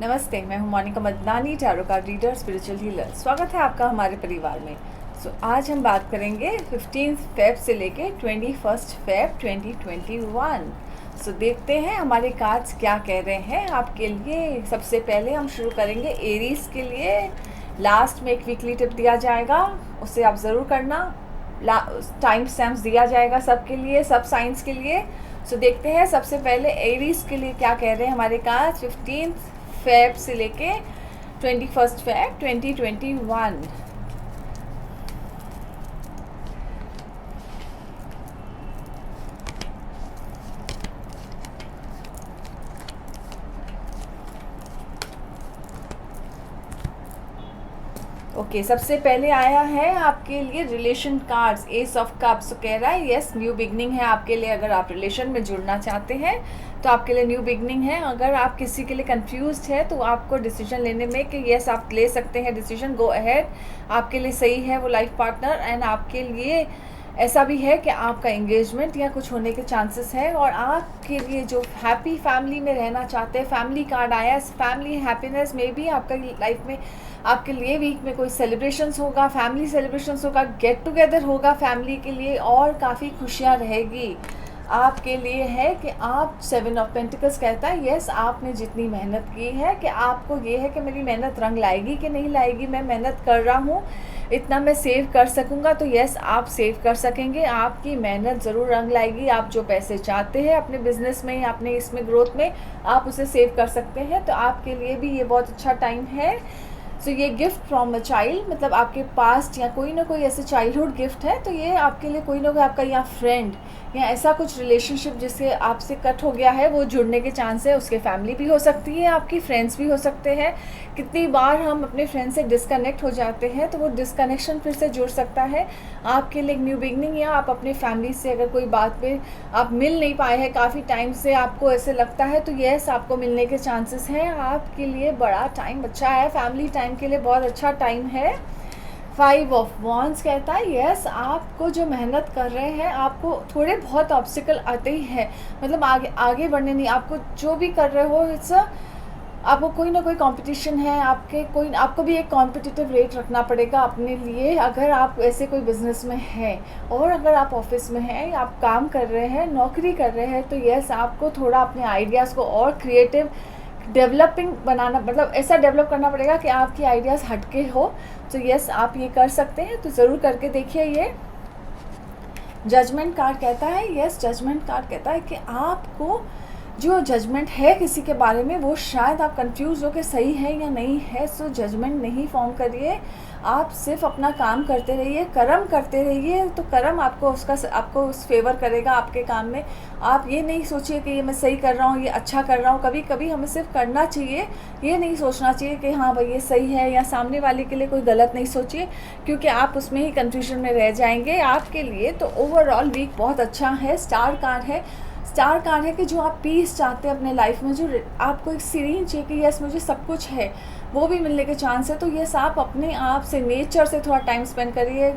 नमस्ते, मैं हूं Monica Madnani, tarot card reader, spiritual healer. स्वागत है आपका हमारे परिवार में। आज हम बात करेंगे 15 फेब से लेके 21 फेब 2021। देखते हैं हमारे कार्ड्स क्या कह रहे हैं आपके लिए। सबसे पहले हम शुरू करेंगे एरीज के लिए। लास्ट में एक वीकली टिप दिया जाएगा, उसे आप ज़रूर करना। टाइम स्टैम्प्स दिया जाएगा सबके लिए, सब साइंस के लिए। देखते हैं सबसे पहले एरीज के लिए क्या कह रहे हैं हमारे कार्ड्स 15 फेब से लेके 21 फेब 2021। ओके, सबसे पहले आया है आपके लिए relation cards, S of cups. कह रहा है यस, न्यू बिगनिंग है आपके लिए। अगर आप रिलेशन में जुड़ना चाहते हैं तो आपके लिए न्यू बिगनिंग है। अगर आप किसी के लिए कंफ्यूज्ड है तो आपको डिसीजन लेने में कि यस आप ले सकते हैं डिसीजन, गो अहेड, आपके लिए सही है वो लाइफ पार्टनर। एंड आपके लिए ऐसा भी है कि आपका एंगेजमेंट या कुछ होने के चांसेस है। और आपके लिए जो हैप्पी फैमिली में रहना चाहते हैं, फैमिली कार्ड आया, फैमिली हैप्पीनेस में भी आपका लाइफ में आपके लिए वीक में कोई सेलिब्रेशंस होगा, फैमिली सेलिब्रेशंस होगा, गेट टुगेदर होगा फैमिली के लिए, और काफ़ी खुशियाँ रहेगी आपके लिए। है कि आप 7 ऑफ पेंटिकल्स कहता है यस, आपने जितनी मेहनत की है कि आपको ये है कि मेरी मेहनत रंग लाएगी कि नहीं लाएगी, मैं मेहनत कर रहा हूँ, इतना मैं सेव कर सकूँगा। तो यस, आप सेव कर सकेंगे, आपकी मेहनत ज़रूर रंग लाएगी। आप जो पैसे चाहते हैं अपने बिजनेस में या अपने इसमें ग्रोथ में, आप उसे सेव कर सकते हैं। तो आपके लिए भी ये बहुत अच्छा टाइम है। ये गिफ्ट फ्रॉम अ चाइल्ड, मतलब आपके पास्ट या कोई ना कोई ऐसे चाइल्डहुड गिफ्ट है। तो ये आपके लिए कोई ना कोई आपका या फ्रेंड या ऐसा कुछ रिलेशनशिप जिससे आपसे कट हो गया है, वो जुड़ने के चांस है। उसके फैमिली भी हो सकती है, आपकी फ्रेंड्स भी हो सकते हैं। कितनी बार हम अपने फ्रेंड से डिस्कनेक्ट हो जाते हैं, तो वो डिस्कनेक्शन फिर से जुड़ सकता है आपके लिए न्यू बिगनिंग। या आप अपने फैमिली से अगर कोई बात पे आप मिल नहीं पाए हैं काफ़ी टाइम से, आपको ऐसे लगता है, तो यस आपको मिलने के चांसेस हैं। आपके लिए बड़ा टाइम अच्छा है, फैमिली टाइम के लिए बहुत अच्छा टाइम है। 5 ऑफ वॉन्ड्स कहता है यस, आपको जो मेहनत कर रहे हैं, आपको थोड़े बहुत ऑब्स्टिकल आते ही हैं, मतलब आगे बढ़ने नहीं, आपको जो भी कर रहे हो इट्स आपको कोई ना कोई कंपटीशन है, आपको भी एक कॉम्पिटिटिव रेट रखना पड़ेगा अपने लिए। अगर आप ऐसे कोई बिजनेस में हैं और अगर आप ऑफिस में हैं, आप काम कर रहे हैं, नौकरी कर रहे हैं, तो यस आपको थोड़ा अपने आइडियाज़ को और क्रिएटिव डेवलपिंग बनाना, मतलब ऐसा डेवलप करना पड़ेगा कि आपकी आइडियाज़ हटके हो। तो यस आप ये कर सकते हैं, तो ज़रूर करके देखिए। ये जजमेंट कार्ड कहता है यस, जजमेंट कार्ड कहता है कि आपको जो जजमेंट है किसी के बारे में, वो शायद आप कंफ्यूज हो कि सही है या नहीं है। जजमेंट नहीं फॉर्म करिए, आप सिर्फ अपना काम करते रहिए, कर्म करते रहिए, तो कर्म आपको उस फेवर करेगा आपके काम में। आप ये नहीं सोचिए कि ये मैं सही कर रहा हूँ, ये अच्छा कर रहा हूँ। कभी कभी हमें सिर्फ करना चाहिए, ये नहीं सोचना चाहिए कि हाँ भाई ये सही है, या सामने वाले के लिए कोई गलत नहीं सोचिए, क्योंकि आप उसमें ही कन्फ्यूजन में रह जाएंगे। आपके लिए तो ओवरऑल वीक बहुत अच्छा है। स्टार कार्ड है, स्टार कार्ड है कि जो आप पीस चाहते हैं अपने लाइफ में, जो आपको एक सीरीन चाहिए कि यस मुझे सब कुछ है, वो भी मिलने के चांस है। तो यस आप अपने आप से, नेचर से थोड़ा टाइम स्पेंड करिए,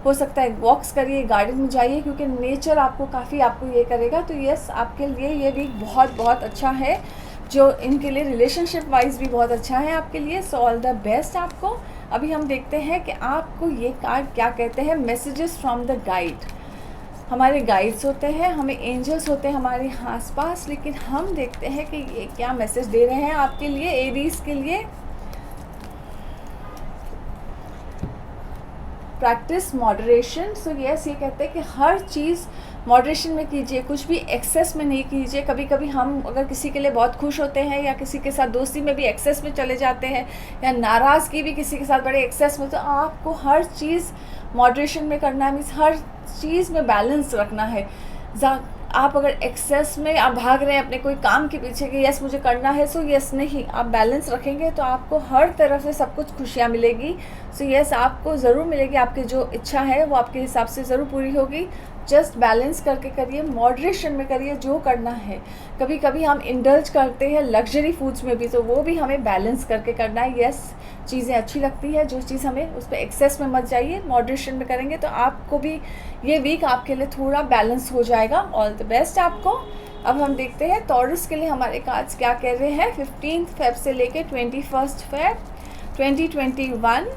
हो सकता है वॉक्स करिए, गार्डन में जाइए, क्योंकि नेचर आपको ये करेगा। तो यस आपके लिए ये वीक बहुत बहुत अच्छा है, जो इनके लिए रिलेशनशिप वाइज भी बहुत अच्छा है आपके लिए। सो ऑल द बेस्ट आपको। अभी हम देखते हैं कि आपको ये कार्ड क्या कहते हैं। मैसेजेस फ्रॉम द गाइड, हमारे गाइड्स होते हैं, हमें एंजल्स होते हैं हमारे आसपास, लेकिन हम देखते हैं कि ये क्या मैसेज दे रहे हैं आपके लिए, एरीज के लिए। Practice moderation. यस ये कहते हैं कि हर चीज़ मॉडरेशन में कीजिए, कुछ भी एक्सेस में नहीं कीजिए। कभी कभी हम अगर किसी के लिए बहुत खुश होते हैं या किसी के साथ दोस्ती में भी एक्सेस में चले जाते हैं, या नाराज़गी भी किसी के साथ बड़े एक्सेस में, तो आपको हर चीज़ मॉडरेशन में करना है। मीन्स हर चीज़ में बैलेंस रखना है। आप अगर एक्सेस में आप भाग रहे हैं अपने कोई काम के पीछे कि यस मुझे करना है, यस नहीं, आप बैलेंस रखेंगे तो आपको हर तरफ से सब कुछ खुशियाँ मिलेगी। यस आपको ज़रूर मिलेगी, आपकी जो इच्छा है वो आपके हिसाब से ज़रूर पूरी होगी। जस्ट बैलेंस करके करिए, मॉडरेशन में करिए जो करना है। कभी कभी हम इंडल्ज करते हैं लग्जरी फूड्स में भी, तो वो भी हमें बैलेंस करके करना है। यस चीज़ें अच्छी लगती है, जो चीज़ हमें उस पर एक्सेस में मत जाइए, मॉडरेशन में करेंगे तो आपको भी ये वीक आपके लिए थोड़ा बैलेंस हो जाएगा। ऑल द बेस्ट आपको। अब हम देखते हैं टॉरस के लिए हमारे कार्ड्स क्या कह रहे हैं 15 फेब से लेके 21 फेब 2021।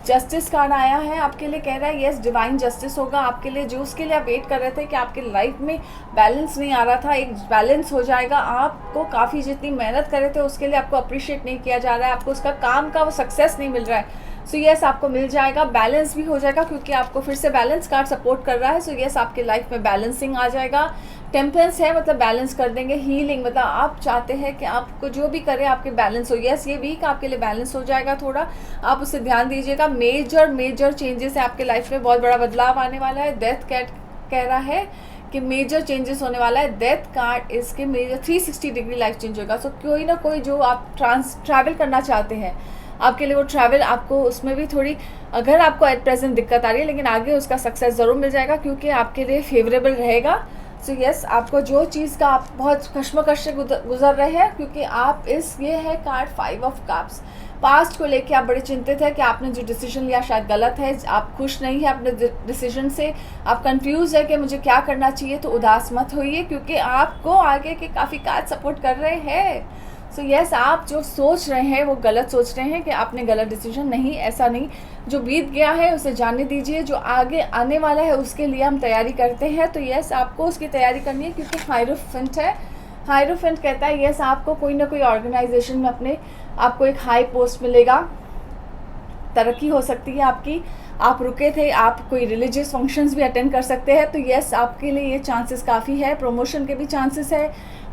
जस्टिस कार्ड आया है आपके लिए, कह रहा है यस डिवाइन जस्टिस होगा आपके लिए। जो उसके लिए आप वेट कर रहे थे कि आपके लाइफ में बैलेंस नहीं आ रहा था, एक बैलेंस हो जाएगा। आपको काफ़ी जितनी मेहनत कर रहे थे उसके लिए आपको अप्रिशिएट नहीं किया जा रहा है, आपको उसका काम का वो सक्सेस नहीं मिल रहा है। सो यस आपको मिल जाएगा, बैलेंस भी हो जाएगा क्योंकि आपको फिर से बैलेंस कार्ड सपोर्ट कर रहा है। सो यस आपके लाइफ में बैलेंसिंग आ जाएगा। टेम्परेंस है मतलब बैलेंस कर देंगे। हीलिंग मतलब आप चाहते हैं कि आपको जो भी करें आपके बैलेंस हो। यस ये वीक आपके लिए बैलेंस हो जाएगा, थोड़ा आप उससे ध्यान दीजिएगा। मेजर चेंजेस है आपके लाइफ में, बहुत बड़ा बदलाव आने वाला है। डेथ कैट कह रहा है कि मेजर चेंजेस होने वाला है। डेथ कार्ड इसके मेजर 360 डिग्री लाइफ चेंज होगा। सो कोई ना कोई जो आप ट्रैवल करना चाहते हैं आपके लिए वो ट्रैवल आपको उसमें भी थोड़ी अगर आपको एट प्रेजेंट दिक्कत आ रही है लेकिन आगे उसका सक्सेस ज़रूर मिल जाएगा क्योंकि आपके लिए फेवरेबल रहेगा। सो यस आपको जो चीज़ का आप बहुत कश्मकश से गुजर रहे हैं क्योंकि आप ये है कार्ड 5 ऑफ कप्स। पास्ट को लेके आप बड़े चिंतित है कि आपने जो डिसीजन लिया शायद गलत है, आप खुश नहीं है अपने डिसीजन से, आप कंफ्यूज है कि मुझे क्या करना चाहिए। तो उदास मत होइए क्योंकि आपको आगे के काफ़ी कार्ड सपोर्ट कर रहे हैं। सो यस आप जो सोच रहे हैं वो गलत सोच रहे हैं कि आपने गलत डिसीजन, नहीं ऐसा नहीं। जो बीत गया है उसे जाने दीजिए, जो आगे आने वाला है उसके लिए हम तैयारी करते हैं। तो यस आपको उसकी तैयारी करनी है क्योंकि हायरोफेंट है। हायरोफेंट कहता है यस आपको कोई ना कोई ऑर्गेनाइजेशन में आपको एक हाई पोस्ट मिलेगा, तरक्की हो सकती है आपकी। आप रुके थे, आप कोई रिलीजियस फंक्शंस भी अटेंड कर सकते हैं। तो यस आपके लिए ये चांसेस काफ़ी है। प्रमोशन के भी चांसेस है,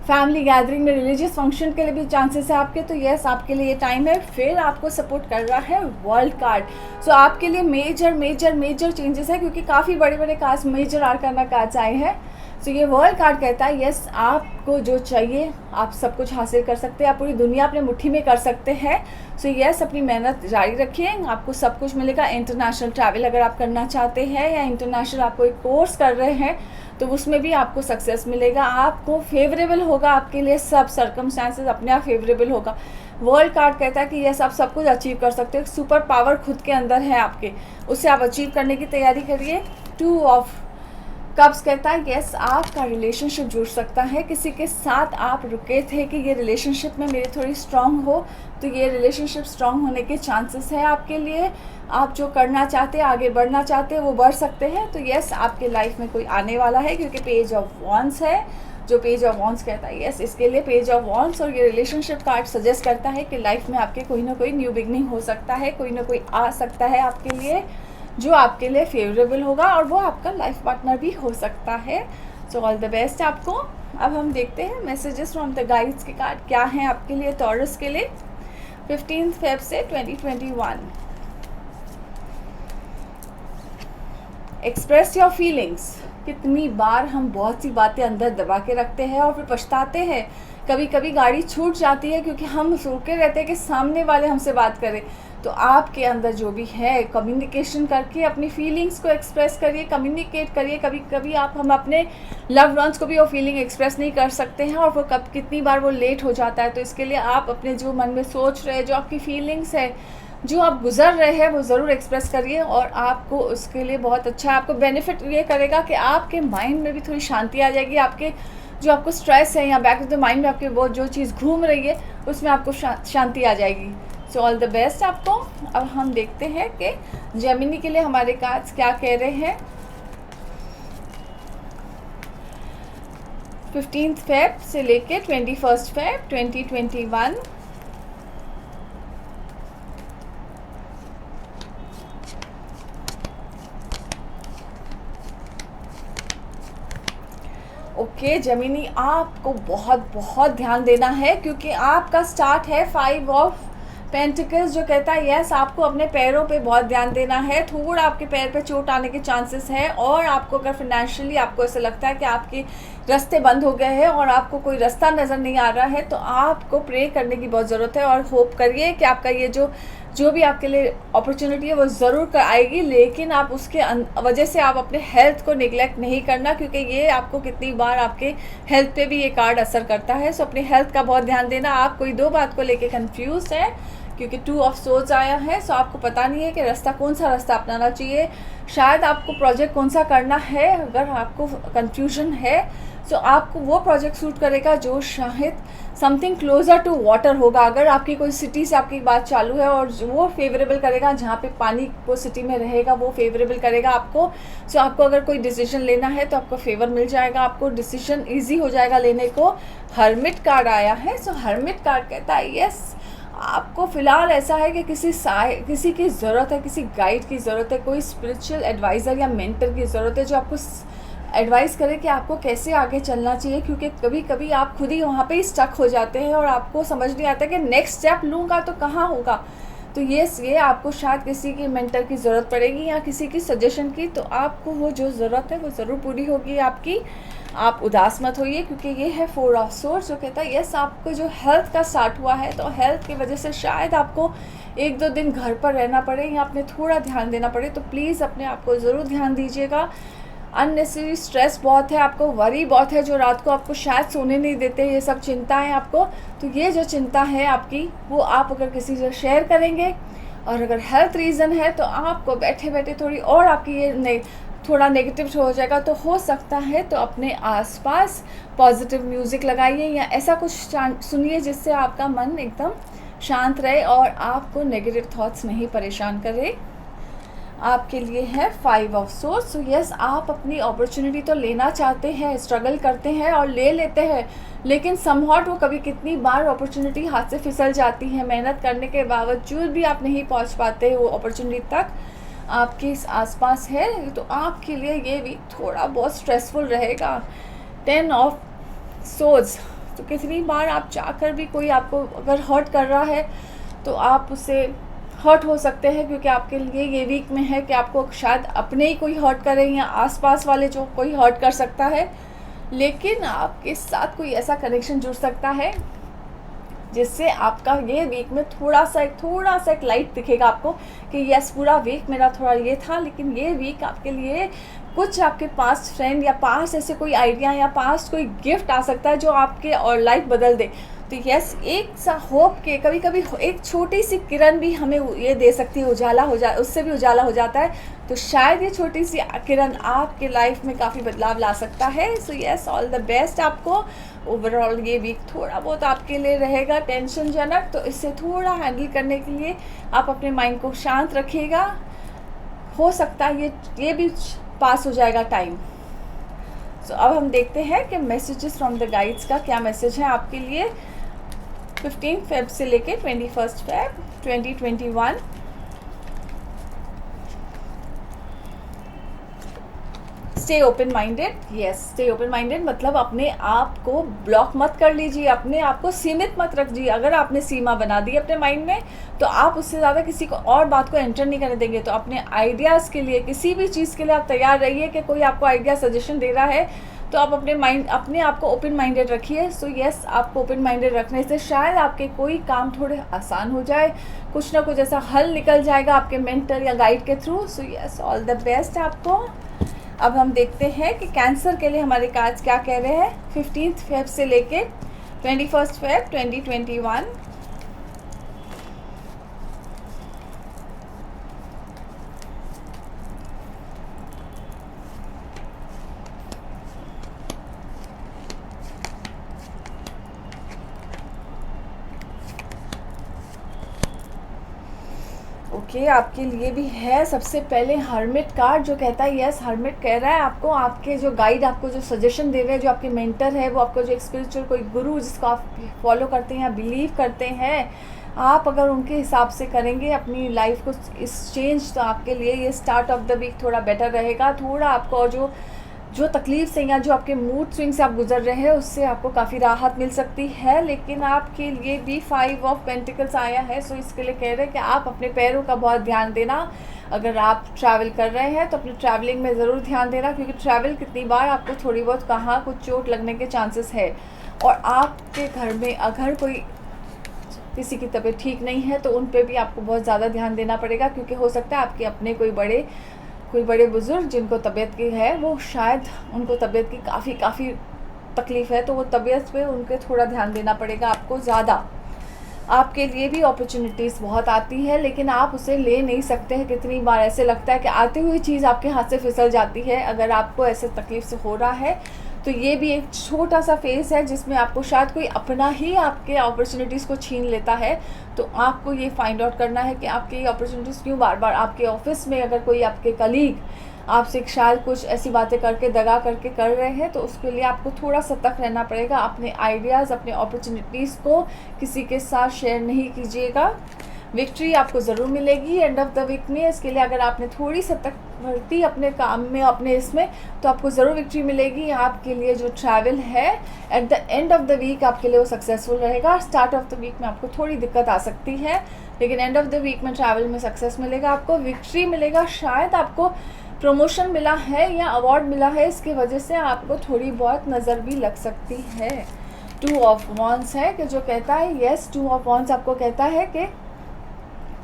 फैमिली गैदरिंग में रिलीजियस फंक्शन के लिए भी चांसेस है आपके। तो यस आपके लिए ये टाइम है। फिर आपको सपोर्ट कर रहा है वर्ल्ड कार्ड। सो आपके लिए मेजर चेंजेस है क्योंकि काफ़ी बड़े कार्ड्स मेजर आर्काना कार्ड्स आए हैं। सो ये वर्ल्ड कार्ड कहता है यस आपको जो चाहिए आप सब कुछ हासिल कर सकते हैं, आप पूरी दुनिया अपने मुट्ठी में कर सकते हैं। सो यस अपनी मेहनत जारी रखिए, आपको सब कुछ मिलेगा। इंटरनेशनल ट्रैवल अगर आप करना चाहते हैं या इंटरनेशनल आप कोई कोर्स कर रहे हैं तो उसमें भी आपको सक्सेस मिलेगा। आपको फेवरेबल होगा, आपके लिए सब सर्कमस्टांसेस अपने आप फेवरेबल होगा। वर्ल्ड कार्ड कहता है कि यस आप सब कुछ अचीव कर सकते हो। सुपर पावर खुद के अंदर है आपके, उससे आप अचीव करने की तैयारी करिए। 2 ऑफ कप्स कहता है यस आपका रिलेशनशिप जुड़ सकता है, किसी के साथ आप रुके थे कि ये रिलेशनशिप में मेरी थोड़ी स्ट्रांग हो, तो ये रिलेशनशिप स्ट्रांग होने के चांसेस है आपके लिए। आप जो करना चाहते हैं, आगे बढ़ना चाहते हैं, वो बढ़ सकते हैं। तो यस आपके लाइफ में कोई आने वाला है क्योंकि पेज ऑफ वॉन्ड्स है, जो पेज ऑफ वॉन्ड्स कहता है यस इसके लिए पेज ऑफ वॉन्ड्स। और ये रिलेशनशिप कार्ड सजेस्ट करता है कि लाइफ में आपके कोई ना कोई न्यू बिगनिंग हो सकता है, कोई ना कोई आ सकता है आपके लिए जो आपके लिए फेवरेबल होगा और वो आपका लाइफ पार्टनर भी हो सकता है। सो ऑल द बेस्ट आपको। अब हम देखते हैं मैसेजेस फ्रॉम द गाइड्स के कार्ड क्या हैं आपके लिए टॉरस के लिए 15 फेब से 2021। Express your feelings. कितनी बार हम बहुत सी बातें अंदर दबा के रखते हैं और फिर पछताते हैं। कभी कभी गाड़ी छूट जाती है क्योंकि हम रुके रहते हैं कि सामने वाले हमसे बात करें। तो आपके अंदर जो भी है कम्युनिकेशन करके अपनी फीलिंग्स को एक्सप्रेस करिए, कम्युनिकेट करिए। कभी कभी हम अपने लव्ड वंस को भी वो फीलिंग एक्सप्रेस नहीं कर सकते हैं और वो कितनी बार वो लेट हो जाता है। तो इसके लिए आप अपने जो मन में सोच रहे हैं, जो आपकी फीलिंग्स है, जो आप गुजर रहे हैं, वो ज़रूर एक्सप्रेस करिए और आपको उसके लिए बहुत अच्छा आपको बेनिफिट ये करेगा कि आपके माइंड में भी थोड़ी शांति आ जाएगी। आपके जो आपको स्ट्रेस है या बैक ऑफ द माइंड में आपके वो जो चीज़ घूम रही है उसमें आपको शांति आ जाएगी। सो ऑल द बेस्ट आपको। अब हम देखते हैं कि जेमिनी के लिए हमारे कार्ड्स क्या कह रहे हैं 15 फेब से लेके 21 फेब 2021। ओके जेमिनी आपको बहुत ध्यान देना है क्योंकि आपका स्टार्ट है 5 ऑफ पेंटिकल्स जो कहता है यस आपको अपने पैरों पे बहुत ध्यान देना है। थोड़ा आपके पैर पे चोट आने के चांसेस है और आपको अगर फाइनेंशियली आपको ऐसा लगता है कि आपके रास्ते बंद हो गए हैं और आपको कोई रास्ता नज़र नहीं आ रहा है तो आपको प्रे करने की बहुत ज़रूरत है और होप करिए कि आपका ये जो जो भी आपके लिए अपॉर्चुनिटी है वो ज़रूर कर आएगी, लेकिन आप उसके वजह से आप अपने हेल्थ को निगलेक्ट नहीं करना, क्योंकि ये आपको कितनी बार आपके हेल्थ पे भी ये कार्ड असर करता है। सो अपनी हेल्थ का बहुत ध्यान देना। आप कोई दो बात को लेके कंफ्यूज हैं, क्योंकि 2 ऑफ सोर्ड्स आया है। सो आपको पता नहीं है कि कौन सा रास्ता अपनाना चाहिए, शायद आपको प्रोजेक्ट कौन सा करना है। अगर आपको कन्फ्यूजन है तो आपको वो प्रोजेक्ट सूट करेगा जो शायद समथिंग क्लोजर टू वाटर होगा। अगर आपकी कोई सिटी से आपकी बात चालू है और वो फेवरेबल करेगा, जहाँ पे पानी वो सिटी में रहेगा वो फेवरेबल करेगा आपको। सो आपको अगर कोई डिसीजन लेना है तो आपको फेवर मिल जाएगा, आपको डिसीजन ईजी हो जाएगा लेने को। हर्मिट कार्ड आया है। सो हर्मिट कार्ड कहता है यस, आपको फ़िलहाल ऐसा है कि किसी की ज़रूरत है, किसी गाइड की ज़रूरत है, कोई स्पिरिचुअल एडवाइज़र या मेंटर की ज़रूरत है जो आपको एडवाइस करे कि आपको कैसे आगे चलना चाहिए। क्योंकि कभी कभी आप खुद ही वहाँ पे स्टक हो जाते हैं और आपको समझ नहीं आता कि नेक्स्ट स्टेप लूँगा तो कहाँ होगा। तो ये आपको शायद किसी की मेंटर की ज़रूरत पड़ेगी या किसी की सजेशन की, तो आपको वो जो ज़रूरत है वो ज़रूर पूरी होगी आपकी। आप उदास मत होइए, क्योंकि ये है 4 ऑफ सोर्ड्स जो कहता है यस, आपको जो हेल्थ का स्टार्ट हुआ है तो हेल्थ की वजह से शायद आपको 1-2 दिन घर पर रहना पड़े या अपने थोड़ा ध्यान देना पड़े। तो प्लीज़ अपने आप को ज़रूर ध्यान दीजिएगा। अननेसेसरी स्ट्रेस बहुत है, आपको वरी बहुत है जो रात को आपको शायद सोने नहीं देते, ये सब चिंता है आपको। तो ये जो चिंता है आपकी वो आप अगर किसी से शेयर करेंगे, और अगर हेल्थ रीज़न है तो आपको बैठे बैठे थोड़ी और आपकी ये थोड़ा नेगेटिव हो जाएगा। तो हो सकता है तो अपने आसपास पॉजिटिव म्यूज़िक लगाइए या ऐसा कुछ सुनिए जिससे आपका मन एकदम शांत रहे और आपको नेगेटिव थॉट्स नहीं परेशान करे। आपके लिए है 5 ऑफ सोर्ड्स। सो यस, आप अपनी अपॉर्चुनिटी तो लेना चाहते हैं, स्ट्रगल करते हैं और ले लेते हैं, लेकिन समहाउ वो कभी कितनी बार अपॉर्चुनिटी हाथ से फिसल जाती है। मेहनत करने के बावजूद भी आप नहीं पहुंच पाते वो अपॉर्चुनिटी तक आपके आसपास है। तो आपके लिए ये वीक थोड़ा बहुत स्ट्रेसफुल रहेगा। 10 ऑफ सोर्ड्स, तो कितनी बार आप चाहकर भी कोई आपको अगर हर्ट कर रहा है तो आप उसे हर्ट हो सकते हैं, क्योंकि आपके लिए ये वीक में है कि आपको शायद अपने ही कोई हर्ट करे या आसपास वाले जो कोई हर्ट कर सकता है। लेकिन आपके साथ कोई ऐसा कनेक्शन जुड़ सकता है जिससे आपका ये वीक में थोड़ा सा एक लाइट दिखेगा आपको कि यस, पूरा वीक मेरा थोड़ा ये था, लेकिन ये वीक आपके लिए कुछ आपके पास फ्रेंड या पास ऐसे कोई आइडिया या पास कोई गिफ्ट आ सकता है जो आपके और लाइफ बदल दे। तो यस, एक सा होप के कभी कभी एक छोटी सी किरण भी हमें ये दे सकती है, उससे भी उजाला हो जाता है। तो शायद ये छोटी सी किरण आपके लाइफ में काफ़ी बदलाव ला सकता है। So yes, all the best आपको। ओवरऑल ये वीक थोड़ा बहुत आपके लिए रहेगा टेंशनजनक, तो इससे थोड़ा हैंडल करने के लिए आप अपने माइंड को शांत रखिएगा। हो सकता है ये भी पास हो जाएगा टाइम। सो अब हम देखते हैं कि मैसेजेस फ्रॉम द गाइड्स का क्या मैसेज है आपके लिए 15 फेब से लेके 21 Feb 2021। Stay open minded. Yes, stay open minded मतलब अपने आप को ब्लॉक मत कर लीजिए, अपने आप को सीमित मत रखिए। अगर आपने सीमा बना दी अपने माइंड में तो आप उससे ज़्यादा किसी को और बात को एंटर नहीं करने देंगे। तो अपने आइडियाज़ के लिए, किसी भी चीज़ के लिए आप तैयार रहिए कि कोई आपको आइडिया सजेशन दे रहा है तो आप अपने आप को ओपन माइंडेड रखिए। सो यस, आपको ओपन माइंडेड रखने से शायद आपके कोई काम थोड़े आसान हो जाए, कुछ ना कुछ ऐसा हल निकल जाएगा आपके मेंटर या गाइड के through. So yes, all the best आपको। अब हम देखते हैं कि कैंसर के लिए हमारे कार्ड्स क्या कह रहे हैं 15 फेब से लेके 21 फेब 2021। ओके, आपके लिए भी है। सबसे पहले हर्मिट कार्ड जो कहता है यस, हर्मिट कह रहा है आपको, आपके जो गाइड आपको जो सजेशन दे रहे हैं, जो आपके मेंटर है, वो आपको जो एक स्पिरिचुअल कोई गुरु जिसको आप फॉलो करते हैं या बिलीव करते हैं, आप अगर उनके हिसाब से करेंगे अपनी लाइफ को इस चेंज, तो आपके लिए ये स्टार्ट ऑफ द वीक थोड़ा बेटर रहेगा। थोड़ा आपको और जो तकलीफ से या जो आपके मूड स्विंग से आप गुजर रहे हैं उससे आपको काफ़ी राहत मिल सकती है। लेकिन आपके लिए भी 5 ऑफ पेंटिकल्स आया है। सो इसके लिए कह रहे हैं कि आप अपने पैरों का बहुत ध्यान देना। अगर आप ट्रैवल कर रहे हैं तो अपनी ट्रैवलिंग में ज़रूर ध्यान देना, क्योंकि ट्रैवल कितनी बार आपको थोड़ी बहुत कुछ चोट लगने के चांसेस है। और आपके घर में अगर कोई किसी की तबीयत ठीक नहीं है तो उन पे भी आपको बहुत ज़्यादा ध्यान देना पड़ेगा, क्योंकि हो सकता है आपके अपने कोई बड़े बुज़ुर्ग जिनको तबीयत की है, वो शायद उनको तबीयत की काफ़ी तकलीफ़ है, तो वो तबीयत पे उनके थोड़ा ध्यान देना पड़ेगा आपको ज़्यादा। आपके लिए भी अपॉर्चुनिटीज़ बहुत आती है, लेकिन आप उसे ले नहीं सकते हैं। कितनी बार ऐसे लगता है कि आती हुई चीज़ आपके हाथ से फिसल जाती है। अगर आपको ऐसे तकलीफ़ से हो रहा है तो ये भी एक छोटा सा फेज़ है जिसमें आपको शायद कोई अपना ही आपके अपॉर्चुनिटीज़ को छीन लेता है। तो आपको ये फाइंड आउट करना है कि आपकी ये अपॉर्चुनिटीज़ क्यों बार बार आपके ऑफिस में अगर कोई आपके कलीग आपसे शायद कुछ ऐसी बातें करके दगा करके कर रहे हैं, तो उसके लिए आपको थोड़ा सतर्क रहना पड़ेगा। अपने आइडियाज़, अपने अपॉर्चुनिटीज़ को किसी के साथ शेयर नहीं कीजिएगा। विक्ट्री आपको ज़रूर मिलेगी एंड ऑफ द वीक में। इसके लिए अगर आपने थोड़ी सतर्क बरती अपने काम में, अपने इसमें, तो आपको ज़रूर विक्ट्री मिलेगी। आपके लिए जो ट्रैवल है at the end of the week आपके लिए वो सक्सेसफुल रहेगा। स्टार्ट ऑफ द वीक में आपको थोड़ी दिक्कत आ सकती है, लेकिन एंड ऑफ द वीक में ट्रैवल में सक्सेस मिलेगा, आपको विक्ट्री मिलेगा। शायद आपको प्रमोशन मिला है या अवार्ड मिला है, इसकी वजह से आपको थोड़ी बहुत नज़र भी लग सकती है। 2 ऑफ वॉन्ड्स है कि जो कहता है यस, 2 ऑफ वॉन्ड्स आपको कहता है कि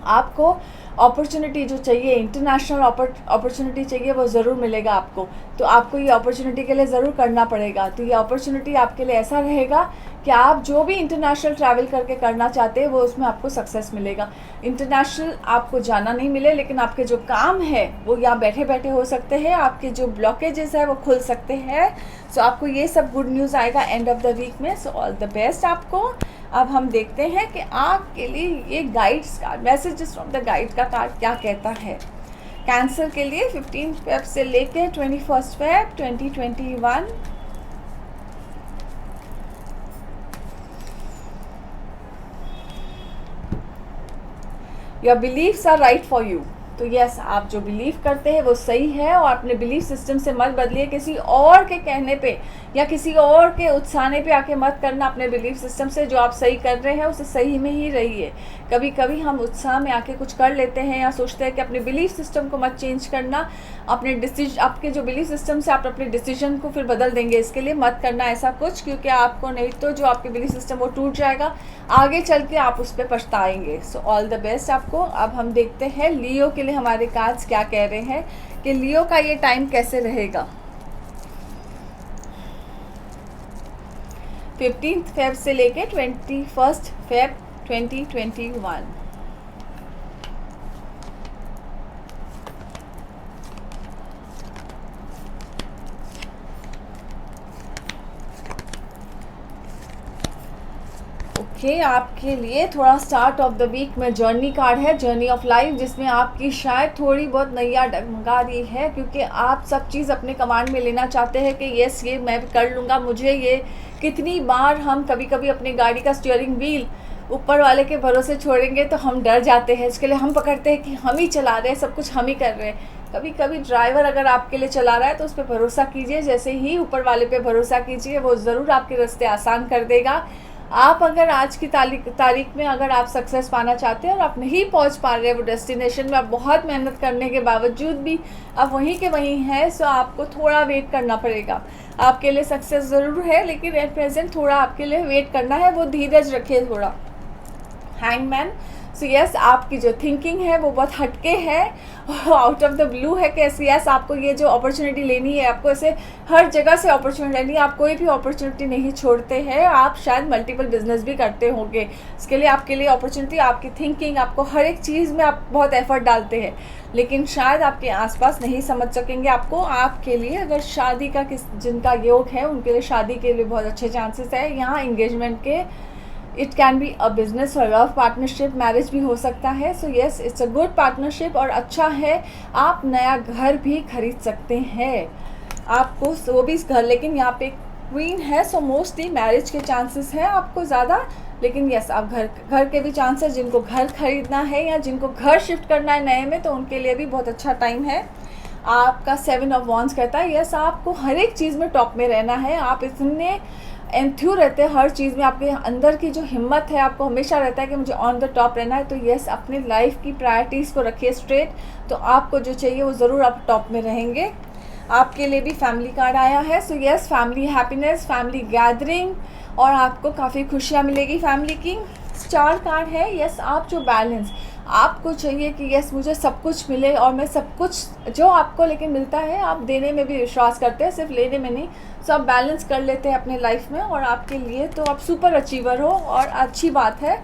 आपको अपॉर्चुनिटी जो चाहिए, इंटरनेशनल अपॉर्चुनिटी चाहिए, वो ज़रूर मिलेगा आपको। तो आपको ये अपॉर्चुनिटी के लिए ज़रूर करना पड़ेगा। तो ये अपॉर्चुनिटी आपके लिए ऐसा रहेगा कि आप जो भी इंटरनेशनल ट्रैवल करके करना चाहते हैं वो उसमें आपको सक्सेस मिलेगा। इंटरनेशनल आपको जाना नहीं मिले, लेकिन आपके जो काम है वो यहाँ बैठे बैठे हो सकते हैं, आपके जो ब्लॉकेजेस है वो खुल सकते हैं। सो आपको ये सब गुड न्यूज़ आएगा एंड ऑफ द वीक में। सो ऑल द बेस्ट आपको। अब हम देखते हैं कि आपके लिए ये guides card, messages from the guide का कार्ड क्या कहता है। कैंसर के लिए 15 फेब से लेके 21 Feb 2021। Your beliefs are right for you. तो यस, आप जो बिलीव करते हैं वो सही है, और अपने बिलीफ सिस्टम से मत बदलिए। किसी और के कहने पे या किसी और के उत्साहने पे आके मत करना। अपने बिलीफ सिस्टम से जो आप सही कर रहे हैं उसे सही में ही रहिए। कभी कभी हम उत्साह में आके कुछ कर लेते हैं या सोचते हैं कि अपने बिलीफ सिस्टम को मत चेंज करना। अपने आपके जो बिलीफ सिस्टम से आप अपने डिसीजन को फिर बदल देंगे, इसके लिए मत करना ऐसा कुछ, क्योंकि आपको नहीं तो जो आपके बिलीफ सिस्टम वो टूट जाएगा, आगे चल के आप उस पर पछताएंगे। सो ऑल द बेस्ट आपको। अब हम देखते हैं लियो के लिए हमारे कार्ड्स क्या कह रहे हैं कि लियो का ये टाइम कैसे रहेगा। 15 फेब से लेके 21 फेब 2021। आपके लिए थोड़ा स्टार्ट ऑफ द वीक में जर्नी कार्ड है, जर्नी ऑफ लाइफ, जिसमें आपकी शायद थोड़ी बहुत नैया डगमगा रही है, क्योंकि आप सब चीज़ अपने कमांड में लेना चाहते हैं कि यस ये मैं कर लूँगा, मुझे ये। कितनी बार हम कभी कभी अपनी गाड़ी का स्टीयरिंग व्हील ऊपर वाले के भरोसे छोड़ेंगे तो हम डर जाते हैं, इसके लिए हम पकड़ते हैं कि हम ही चला रहे हैं, सब कुछ हम ही कर रहे हैं। कभी कभी ड्राइवर अगर आपके लिए चला रहा है तो उस पर भरोसा कीजिए, जैसे ही ऊपर वाले पे भरोसा कीजिए, वो ज़रूर आपके रास्ते आसान कर देगा। आप अगर आज की तारीख में अगर आप सक्सेस पाना चाहते हैं और आप नहीं पहुंच पा रहे हैं वो डेस्टिनेशन में, आप बहुत मेहनत करने के बावजूद भी आप वहीं के वहीं हैं, सो आपको थोड़ा वेट करना पड़ेगा। आपके लिए सक्सेस ज़रूर है, लेकिन एट प्रेजेंट थोड़ा आपके लिए वेट करना है, वो धीरज रखिए थोड़ा। हैंगमैन। सो यस, आपकी जो थिंकिंग है वो बहुत हटके है, आउट ऑफ द ब्लू है कि यस आपको ये जो अपॉर्चुनिटी लेनी है, आपको ऐसे हर जगह से अपॉर्चुनिटी लेनी है, आप कोई भी अपॉर्चुनिटी नहीं छोड़ते हैं। आप शायद मल्टीपल बिजनेस भी करते होंगे, इसके लिए आपके लिए अपॉर्चुनिटी, आपकी थिंकिंग, आपको हर एक चीज़ में आप बहुत एफर्ट डालते हैं, लेकिन शायद आपके आसपास नहीं समझ सकेंगे आपको। आपके लिए अगर शादी का जिनका योग है उनके लिए शादी के लिए बहुत अच्छे चांसेस है यहाँ एंगेजमेंट के। It can be a business और लव पार्टनरशिप, मैरिज भी हो सकता है। So yes, it's a good partnership और अच्छा है। आप नया घर भी खरीद सकते हैं, आपको वो भी घर, लेकिन यहाँ पे क्वीन है, सो मोस्टली मैरिज के चांसेस हैं आपको ज़्यादा, लेकिन यस आप घर के भी चांसेस, जिनको घर खरीदना है या जिनको घर शिफ्ट करना है नए में, तो उनके लिए भी बहुत अच्छा टाइम है। आपका 7 ऑफ वॉन्ड्स कहता है यस आपको हर एक चीज़ में टॉप में रहना है। आप इतने एंथ्यू रहते हैं हर चीज़ में, आपके अंदर की जो हिम्मत है, आपको हमेशा रहता है कि मुझे ऑन द टॉप रहना है। तो यस, अपनी लाइफ की प्रायोरिटीज़ को रखिए स्ट्रेट, तो आपको जो चाहिए वो ज़रूर आप टॉप में रहेंगे। आपके लिए भी फैमिली कार्ड आया है। So yes, family happiness, family gathering, और आपको काफ़ी खुशियाँ मिलेगी फैमिली की। स्टार कार्ड है, यस आप जो बैलेंस आपको चाहिए कि यस मुझे सब कुछ मिले और मैं सब कुछ जो आपको लेकिन मिलता है आप देने में भी विश्वास करते हैं, सिर्फ लेने में नहीं। सो आप बैलेंस कर लेते हैं अपने लाइफ में, और आपके लिए तो आप सुपर अचीवर हो और अच्छी बात है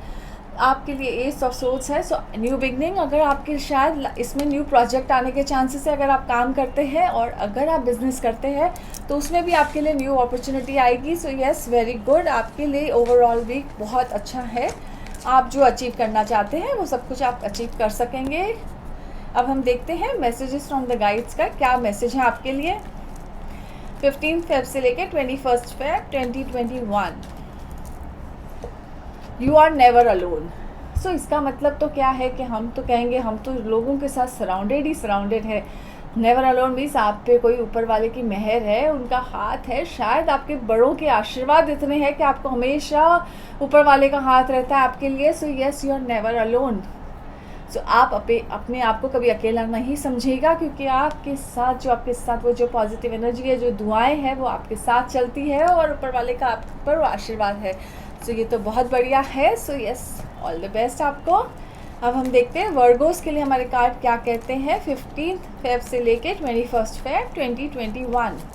आपके लिए एस ऑफ सोर्ड्स है। सो न्यू बिगनिंग, अगर आपके शायद इसमें न्यू प्रोजेक्ट आने के चांसेस है अगर आप काम करते हैं, और अगर आप बिजनेस करते हैं तो उसमें भी आपके लिए न्यू अपॉर्चुनिटी आएगी। सो यस वेरी गुड, आपके लिए ओवरऑल वीक बहुत अच्छा है। आप जो अचीव करना चाहते हैं वो सब कुछ आप अचीव कर सकेंगे। अब हम देखते हैं मैसेजेस फ्रॉम द गाइड्स का क्या मैसेज है आपके लिए 15 फेब से लेके 21 Feb 2021। You are never alone. So इसका मतलब तो क्या है कि हम तो कहेंगे हम तो लोगों के साथ सराउंडेड है। नेवर अलोन मीन्स आप पे कोई ऊपर वाले की मेहर है, उनका हाथ है, शायद आपके बड़ों के आशीर्वाद इतने हैं कि आपको हमेशा ऊपर वाले का हाथ रहता है आपके लिए। So yes you are never alone. So आप अपने आप को कभी अकेला नहीं समझिएगा, क्योंकि आपके साथ वो जो पॉजिटिव एनर्जी है, जो दुआएं हैं वो आपके साथ चलती है, और ऊपर वाले का आप पर आशीर्वाद है। सो ये तो बहुत बढ़िया है। So yes all the best आपको। अब हम देखते हैं वर्गोस के लिए हमारे कार्ड क्या कहते हैं 15 फेब से लेके 21 फेब 2021।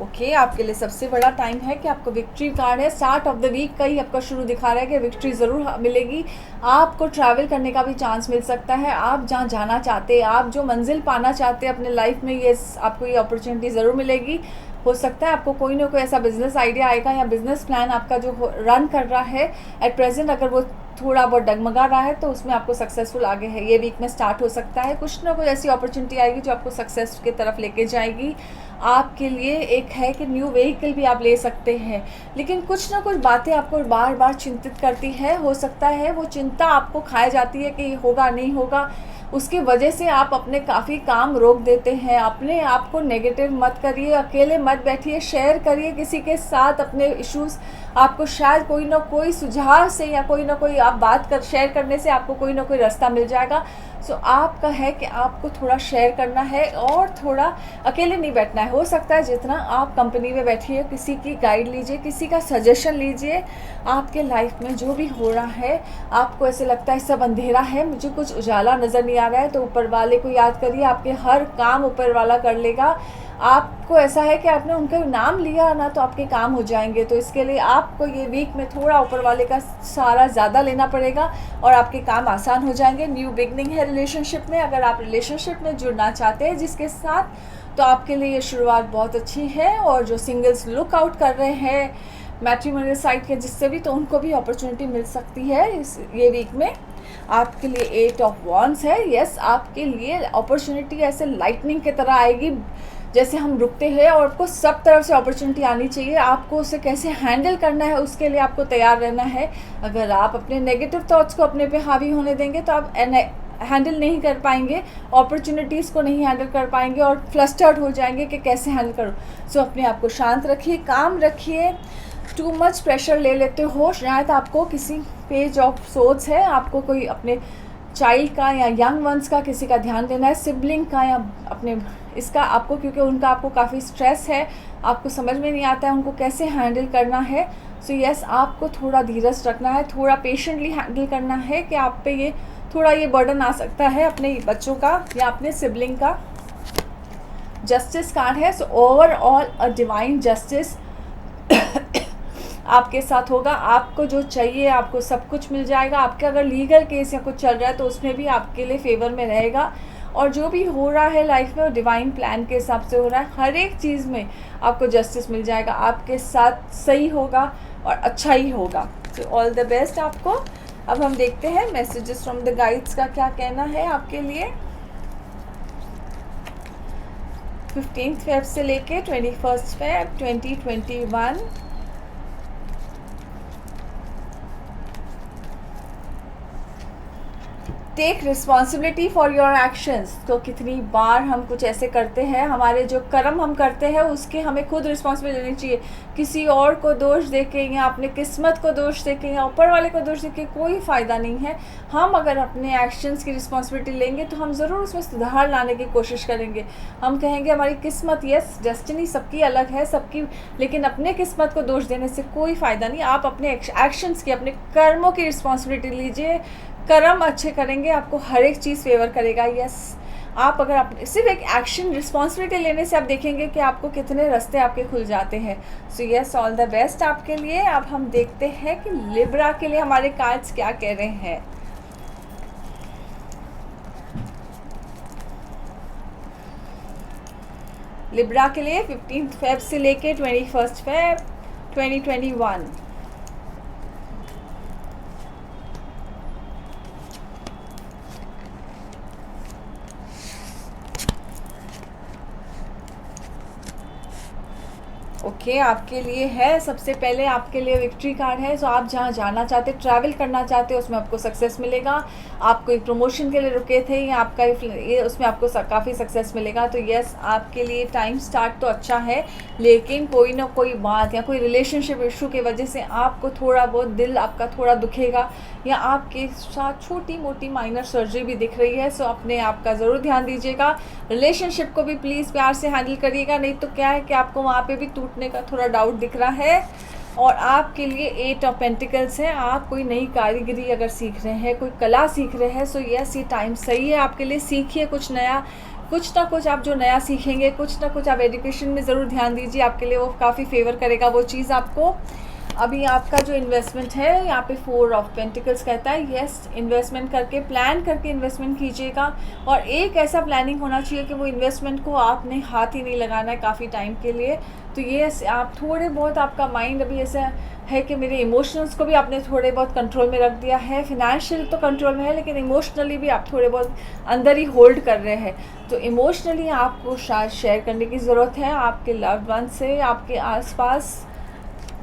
ओके आपके लिए सबसे बड़ा टाइम है कि आपको विक्ट्री कार्ड है, स्टार्ट ऑफ द वीक का ही आपका शुरू दिखा रहा है कि विक्ट्री ज़रूर मिलेगी। आपको ट्रैवल करने का भी चांस मिल सकता है, आप जहाँ जाना चाहते हैं, आप जो मंजिल पाना चाहते हैं अपने लाइफ में, ये आपको ये अपॉर्चुनिटी ज़रूर मिलेगी। हो सकता है आपको कोई ना कोई ऐसा बिजनेस आइडिया आएगा या बिजनेस प्लान आपका जो रन कर रहा है एट प्रेजेंट, अगर वो थोड़ा बहुत डगमगा रहा है तो उसमें आपको सक्सेसफुल आगे है ये वीक में स्टार्ट हो सकता है। कुछ ना कुछ ऐसी अपॉर्चुनिटी आएगी जो आपको सक्सेस की तरफ लेके जाएगी। आपके लिए एक है कि न्यू व्हीकल भी आप ले सकते हैं, लेकिन कुछ ना कुछ बातें आपको बार बार चिंतित करती है। हो सकता है वो चिंता आपको खाई जाती है कि ये होगा नहीं होगा, उसकी वजह से आप अपने काफ़ी काम रोक देते हैं। अपने आप को नेगेटिव मत करिए, अकेले मत बैठिए, शेयर करिए किसी के साथ अपने इश्यूज़। आपको शायद कोई ना कोई सुझाव से या कोई ना कोई आप बात कर शेयर करने से आपको कोई ना कोई रास्ता मिल जाएगा। सो आपका है कि आपको थोड़ा शेयर करना है और थोड़ा अकेले नहीं बैठना है। हो सकता है जितना आप कंपनी में बैठिए, किसी की गाइड लीजिए, किसी का सजेशन लीजिए। आपके लाइफ में जो भी हो रहा है आपको ऐसे लगता है सब अंधेरा है, मुझे कुछ उजाला नज़र नहीं आ रहा है, तो ऊपर वाले को याद करिए, आपके हर काम ऊपर वाला कर लेगा। आपको ऐसा है कि आपने उनका नाम लिया ना तो आपके काम हो जाएंगे। तो इसके लिए आपको ये वीक में थोड़ा ऊपर वाले का सहारा ज़्यादा लेना पड़ेगा और आपके काम आसान हो जाएंगे। न्यू बिगनिंग है रिलेशनशिप में, अगर आप रिलेशनशिप में जुड़ना चाहते हैं जिसके साथ, तो आपके लिए ये शुरुआत बहुत अच्छी है। और जो सिंगल्स लुक आउट कर रहे हैं मैट्रिमोनियल साइट के जिससे भी, तो उनको भी अपॉर्चुनिटी मिल सकती है ये वीक में। आपके लिए 8 ऑफ वॉन्ड्स है। यस आपके लिए अपॉर्चुनिटी ऐसे लाइटनिंग की तरह आएगी, जैसे हम रुकते हैं और आपको सब तरफ से अपॉर्चुनिटी आनी चाहिए। आपको उसे कैसे हैंडल करना है उसके लिए आपको तैयार रहना है। अगर आप अपने नेगेटिव थॉट्स को अपने पे हावी होने देंगे तो आप हैंडल नहीं कर पाएंगे, अपॉर्चुनिटीज़ को नहीं हैंडल कर पाएंगे और फ्लस्टर्ड हो जाएंगे कि कैसे हैंडल करूँ। सो अपने आप को शांत रखिए, काम रखिए। टू मच प्रेशर ले लेते हो, शायद आपको किसी पेज ऑफ सोर्ड्स है, आपको कोई अपने चाइल्ड का या यंग वंस का किसी का ध्यान देना है, सिबलिंग का या अपने इसका आपको, क्योंकि उनका आपको काफ़ी स्ट्रेस है, आपको समझ में नहीं आता है उनको कैसे हैंडल करना है। सो यस आपको थोड़ा धीरज रखना है, थोड़ा पेशेंटली हैंडल करना है कि आप पे ये थोड़ा ये बर्डन आ सकता है अपने बच्चों का या अपने सिबलिंग का। जस्टिस कार्ड है। So overall a divine justice आपके साथ होगा। आपको जो चाहिए आपको सब कुछ मिल जाएगा। आपके अगर लीगल केस या कुछ चल रहा है तो उसमें भी आपके लिए फेवर में रहेगा। और जो भी हो रहा है लाइफ में वो डिवाइन प्लान के हिसाब से हो रहा है। हर एक चीज़ में आपको जस्टिस मिल जाएगा, आपके साथ सही होगा और अच्छा ही होगा। सो ऑल द बेस्ट आपको। अब हम देखते हैं मैसेजेस फ्रॉम द गाइड्स का क्या कहना है आपके लिए 15 फेब से लेके 21 Feb 2021। Take responsibility for your actions. तो कितनी बार हम कुछ ऐसे करते हैं, हमारे जो कर्म हम करते हैं उसके हमें खुद रिस्पॉन्सिबिलिटी लेनी चाहिए। किसी और को दोष देके या अपने किस्मत को दोष देके या ऊपर वाले को दोष देके कोई फ़ायदा नहीं है। हम अगर अपने एक्शंस की रिस्पॉन्सिबिलिटी लेंगे तो हम ज़रूर उसमें सुधार लाने की कोशिश करेंगे। हम कहेंगे हमारी किस्मत, यस डेस्टिनी सबकी अलग है सबकी, लेकिन अपने किस्मत को दोष देने से कोई फ़ायदा नहीं। आप अपने एक्शंस की, अपने कर्मों की रिस्पॉन्सिबिलिटी लीजिए। कर्म अच्छे करेंगे आपको हर एक चीज़ फेवर करेगा। यस, आप अगर अपने सिर्फ एक एक्शन रिस्पॉन्सिबिलिटी लेने से आप देखेंगे कि आपको कितने रास्ते आपके खुल जाते हैं। So yes, all the best आपके लिए। अब हम देखते हैं कि लिब्रा के लिए हमारे कार्ड्स क्या कह रहे हैं। लिब्रा के लिए 15 फेब से लेके 21 फेब 2021। ओके, आपके लिए है सबसे पहले आपके लिए विक्ट्री कार्ड है। सो आप जहाँ जाना चाहते, ट्रैवल करना चाहते हो, उसमें आपको सक्सेस मिलेगा। आप कोई प्रमोशन के लिए रुके थे या आपका ये उसमें आपको काफ़ी सक्सेस मिलेगा। तो यस, आपके लिए टाइम स्टार्ट तो अच्छा है, लेकिन कोई ना कोई बात या कोई रिलेशनशिप इशू की वजह से आपको थोड़ा बहुत दिल आपका थोड़ा दुखेगा या आपके साथ छोटी मोटी माइनर सर्जरी भी दिख रही है। सो अपने आप का ज़रूर ध्यान दीजिएगा। रिलेशनशिप को भी प्लीज़ प्यार से हैंडल करिएगा, नहीं तो क्या है कि आपको वहाँ पे भी टूटने का थोड़ा डाउट दिख रहा है। और आपके लिए 8 ऑफ पेंटिकल्स है। आप कोई नई कारीगरी अगर सीख रहे हैं, कोई कला सीख रहे हैं, सो यस ये टाइम सही है आपके लिए। सीखिए कुछ नया, कुछ ना कुछ आप जो नया सीखेंगे, कुछ ना कुछ आप एजुकेशन में ज़रूर ध्यान दीजिए, आपके लिए वो काफ़ी फेवर करेगा वो चीज़ आपको। अभी आपका जो इन्वेस्टमेंट है यहाँ पे 4 ऑफ पेंटिकल्स कहता है यस, इन्वेस्टमेंट करके, प्लान करके इन्वेस्टमेंट कीजिएगा। और एक ऐसा प्लानिंग होना चाहिए कि वो इन्वेस्टमेंट को आपने हाथ ही नहीं लगाना है काफ़ी टाइम के लिए। तो ये आप थोड़े बहुत, आपका माइंड अभी ऐसा है कि मेरे इमोशंस को भी आपने थोड़े बहुत कंट्रोल में रख दिया है। फिनेंशियल तो कंट्रोल में है, लेकिन इमोशनली भी आप थोड़े बहुत अंदर ही होल्ड कर रहे हैं। तो इमोशनली आपको शायद शेयर करने की ज़रूरत है आपके लव्ड वन से, आपके आसपास।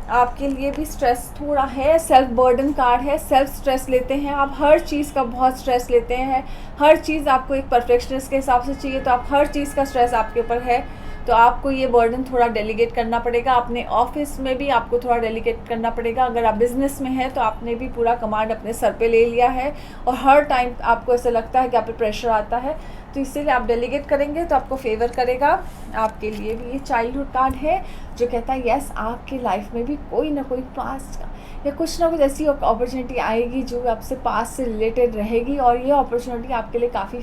आपके लिए भी स्ट्रेस थोड़ा है। सेल्फ बर्डन कार्ड है, सेल्फ स्ट्रेस लेते हैं आप, हर चीज़ का बहुत स्ट्रेस लेते हैं। हर चीज़ आपको एक परफेक्शनिस्ट के हिसाब से चाहिए, तो आप हर चीज़ का स्ट्रेस आपके ऊपर है। तो आपको ये बर्डन थोड़ा डेलीगेट करना पड़ेगा। अपने ऑफिस में भी आपको थोड़ा डेलीगेट करना पड़ेगा। अगर आप बिज़नेस में हैं तो आपने भी पूरा कमांड अपने सर पे ले लिया है और हर टाइम आपको ऐसा लगता है कि आप पे प्रेशर आता है, तो इसीलिए आप डेलीगेट करेंगे तो आपको फेवर करेगा। आपके लिए भी ये चाइल्डहुड कार्ड है जो कहता है यस, आपकी लाइफ में भी कोई ना कोई पास्ट का या कुछ ना कुछ ऐसी अपॉर्चुनिटी आएगी जो आपसे पास्ट से रिलेटेड रहेगी, और ये अपॉर्चुनिटी आपके लिए काफ़ी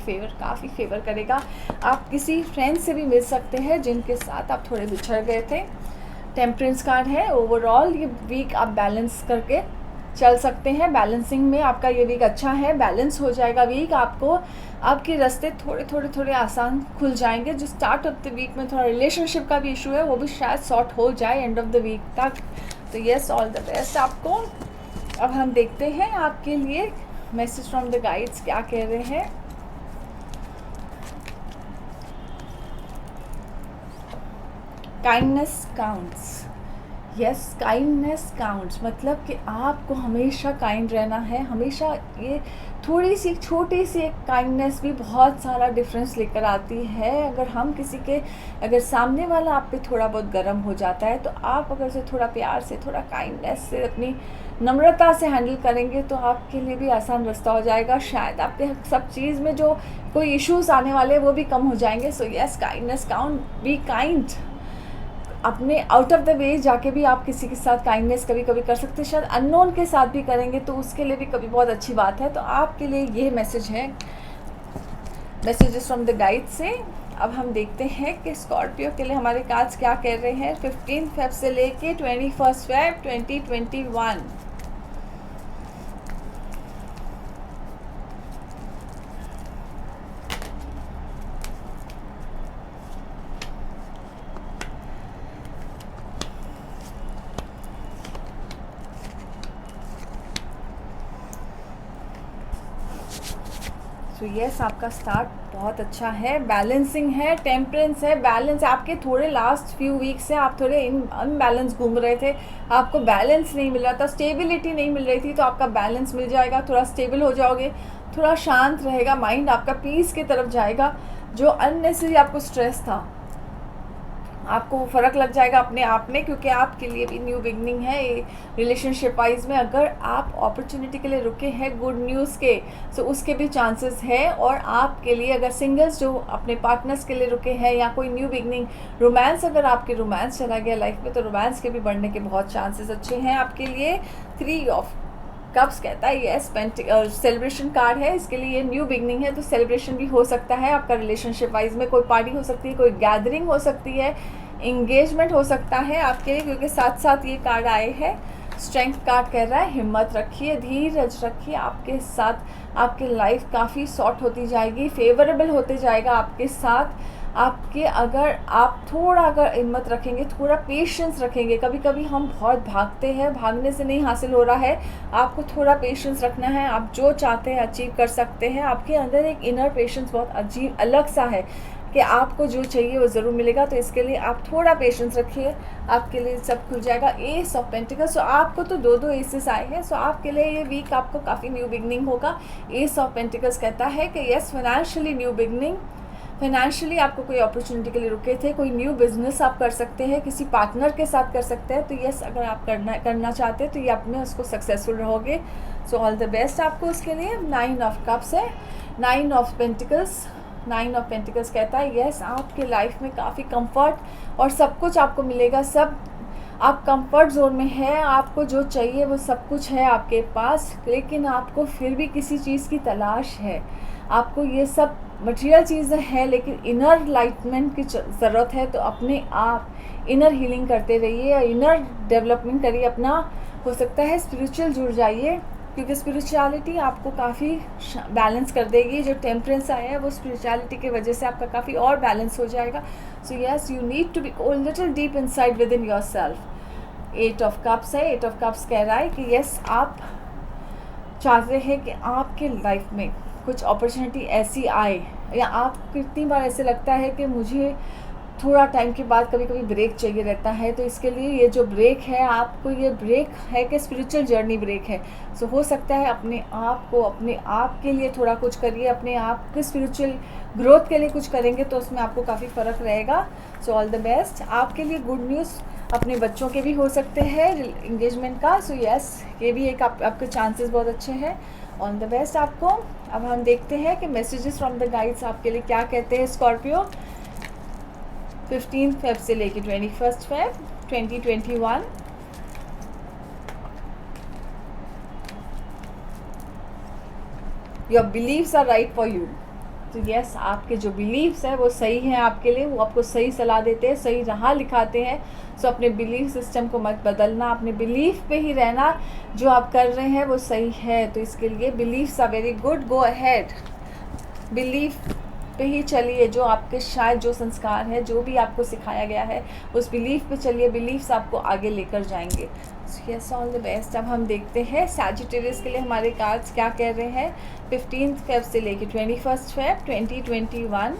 फेवर करेगा। आप किसी फ्रेंड से भी मिल सकते हैं जिनके साथ आप थोड़े बिछड़ गए थे। टेम्परेंस कार्ड है। ओवरऑल ये वीक आप बैलेंस करके चल सकते हैं। बैलेंसिंग में आपका ये वीक अच्छा है, बैलेंस हो जाएगा वीक। आपको आपके रास्ते थोड़े आसान खुल जाएंगे। जो स्टार्ट ऑफ द वीक में थोड़ा रिलेशनशिप का भी इशू है वो भी शायद सॉर्ट हो जाए एंड ऑफ द वीक तक। तो यस, ऑल द बेस्ट आपको। अब हम देखते हैं आपके लिए मैसेज फ्रॉम द गाइड्स क्या कह रहे हैं। Kindness counts. Yes, kindness counts, मतलब कि आपको हमेशा काइंड रहना है। हमेशा ये थोड़ी सी छोटी सी एक काइंडनेस भी बहुत सारा डिफरेंस लेकर आती है। अगर हम किसी के, अगर सामने वाला आप पे थोड़ा बहुत गर्म हो जाता है तो आप अगर उसे थोड़ा प्यार से, थोड़ा काइंडनेस से, अपनी नम्रता से हैंडल करेंगे तो आपके लिए भी आसान रास्ता हो जाएगा। शायद आपके सब चीज़ में जो कोई इश्यूज आने वाले वो भी कम हो जाएंगे। So yes, kindness count, be kind. अपने आउट ऑफ द वे जाके भी आप किसी के साथ काइंडनेस कभी कभी कर सकते हैं। शायद अननोन के साथ भी करेंगे तो उसके लिए भी कभी बहुत अच्छी बात है। तो आपके लिए ये मैसेज है, मैसेजेस फ्रॉम द गाइड से। अब हम देखते हैं कि स्कॉर्पियो के लिए हमारे कार्ड्स क्या कह रहे हैं 15 फेब से लेके 21 फेब 2021। सो यस, आपका स्टार्ट बहुत अच्छा है, बैलेंसिंग है, टेम्परेंस है, बैलेंस। आपके थोड़े लास्ट फ्यू वीक से आप थोड़े अनबैलेंस घूम रहे थे, आपको बैलेंस नहीं मिल रहा था, स्टेबिलिटी नहीं मिल रही थी, तो आपका बैलेंस मिल जाएगा, थोड़ा स्टेबल हो जाओगे, थोड़ा शांत रहेगा माइंड आपका, पीस की तरफ जाएगा। जो अननेसेसरी आपको स्ट्रेस था, आपको वो फ़र्क लग जाएगा अपने आप में, क्योंकि आपके लिए भी न्यू बिगनिंग है रिलेशनशिप वाइज में। अगर आप अपॉर्चुनिटी के लिए रुके हैं गुड न्यूज़ के, तो उसके भी चांसेस है। और आपके लिए अगर सिंगल्स जो अपने पार्टनर्स के लिए रुके हैं, या कोई न्यू बिगनिंग रोमांस, अगर आपके रोमांस चला गया लाइफ में, तो रोमांस के भी बढ़ने के बहुत चांसेस अच्छे हैं आपके लिए। 3 ऑफ कप्स कहता है यस, सेलिब्रेशन कार्ड है, इसके लिए ये न्यू बिगनिंग है, तो सेलिब्रेशन भी हो सकता है आपका रिलेशनशिप वाइज में। कोई पार्टी हो सकती है, कोई गैदरिंग हो सकती है, इंगेजमेंट हो सकता है आपके लिए, क्योंकि साथ साथ ये कार्ड आए हैं। स्ट्रेंथ कार्ड कह रहा है हिम्मत रखिए, धीरज रखिए, आपके साथ आपकी लाइफ काफ़ी सॉर्ट होती जाएगी, फेवरेबल होते जाएगा आपके साथ। आपके अगर आप थोड़ा अगर हिम्मत रखेंगे, थोड़ा पेशेंस रखेंगे, कभी कभी हम बहुत भागते हैं, भागने से नहीं हासिल हो रहा है, आपको थोड़ा पेशेंस रखना है, आप जो चाहते हैं अचीव कर सकते हैं। आपके अंदर एक इनर पेशेंस बहुत अजीब अलग सा है कि आपको जो चाहिए वो ज़रूर मिलेगा, तो इसके लिए आप थोड़ा पेशेंस रखिए, आपके लिए सब खुल जाएगा। एस ऑफ पेंटिकल्स, सो आपको तो 2 एसेस आए हैं, सो आपके लिए ये वीक आपको काफ़ी न्यू बिगनिंग होगा। एस ऑफ पेंटिकल्स कहता है कि yes, financially new beginning, financially आपको कोई अपॉर्चुनिटी के लिए रुके थे, कोई न्यू बिजनेस आप कर सकते हैं, किसी पार्टनर के साथ कर सकते हैं, तो यस, अगर आप करना चाहते हैं तो ये आप में उसको सक्सेसफुल रहोगे। सो ऑल द बेस्ट आपको उसके लिए। 9 ऑफ कप्स है, 9 ऑफ पेंटिकल्स, 9 ऑफ पेंटिकल्स कहता है यस, आपके लाइफ में काफ़ी कंफर्ट और सब कुछ आपको मिलेगा, सब आप कंफर्ट जोन में है, आपको जो चाहिए वो सब कुछ है आपके पास, लेकिन आपको फिर भी किसी चीज़ की तलाश है। आपको ये सब मटेरियल चीज़ें हैं, लेकिन इनर लाइटमेंट की ज़रूरत है, तो अपने आप इनर हीलिंग करते रहिए, इनर डेवलपमेंट करिए अपना। हो सकता है स्पिरिचुअल जुड़ जाइए, क्योंकि स्पिरिचुअलिटी आपको काफ़ी बैलेंस कर देगी। जो टेम्परेंस आया है वो स्पिरिचुअलिटी की वजह से आपका काफ़ी और बैलेंस हो जाएगा। So yes, you need to be little deep inside within yourself. 8 of cups है, 8 ऑफ कप्स कह रहा है कि यस, आप चाहते हैं कि आपके लाइफ में कुछ अपॉर्चुनिटी ऐसी आए, या आप कितनी बार ऐसे लगता है कि मुझे थोड़ा टाइम के बाद कभी कभी ब्रेक चाहिए रहता है, तो इसके लिए ये जो ब्रेक है, आपको ये ब्रेक है कि स्पिरिचुअल जर्नी ब्रेक है। सो हो सकता है अपने आप को, अपने आप के लिए थोड़ा कुछ करिए, अपने आप के स्पिरिचुअल ग्रोथ के लिए कुछ करेंगे तो उसमें आपको काफ़ी फ़र्क रहेगा। सो ऑल द बेस्ट। आपके लिए गुड न्यूज़ अपने बच्चों के भी हो सकते हैं इंगेजमेंट का। सो यस, ये भी एक आपके चांसेस बहुत अच्छे हैं। ऑल द बेस्ट आपको। अब हम देखते हैं कि मैसेजेस फ्रॉम द गाइड्स आपके लिए क्या कहते हैं। स्कॉर्पियो, 15 फेब से लेके 21 Feb 2021। Your beliefs are right for you. तो यस, आपके जो बिलीव्स है वो सही हैं आपके लिए, वो आपको सही सलाह देते हैं, सही राह दिखाते हैं। सो अपने बिलीफ सिस्टम को मत बदलना, अपने बिलीफ पे ही रहना, जो आप कर रहे हैं वो सही है। तो इसके लिए beliefs are very good, go ahead, belief पे ही चलिए। जो आपके शायद जो संस्कार है, जो भी आपको सिखाया गया है, उस बिलीफ पे चलिए, बिलीफ्स आपको आगे लेकर जाएंगे। Yes, all the best. अब हम देखते हैं सैजिटेरियस के लिए हमारे कार्ड्स क्या कह रहे हैं 15 फेब से लेके 21 फेब 2021।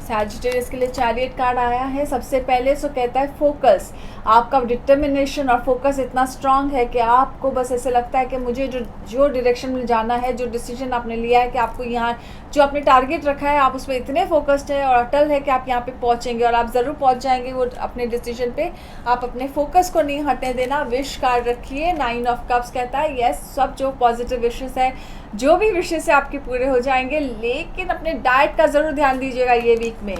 सैजिटेरियस के लिए चैरियट कार्ड आया है सबसे पहले। सो कहता है फोकस, आपका डिटर्मिनेशन और फोकस इतना स्ट्रांग है कि आपको बस ऐसे लगता है कि मुझे जो डायरेक्शन में जाना है, जो डिसीजन आपने लिया है कि आपको यहाँ जो आपने टारगेट रखा है, आप उसमें इतने फोकस्ड है और अटल है कि आप यहाँ पे पहुँचेंगे और आप ज़रूर पहुँच जाएंगे वो अपने डिसीजन पे। आप अपने फोकस को नहीं हटने देना। विश कार्ड रखिए, 9 ऑफ कप्स कहता है यस, सब जो पॉजिटिव विशेस है, जो भी विशेस है आपके पूरे हो जाएंगे, लेकिन अपने डाइट का ज़रूर ध्यान दीजिएगा ये वीक में।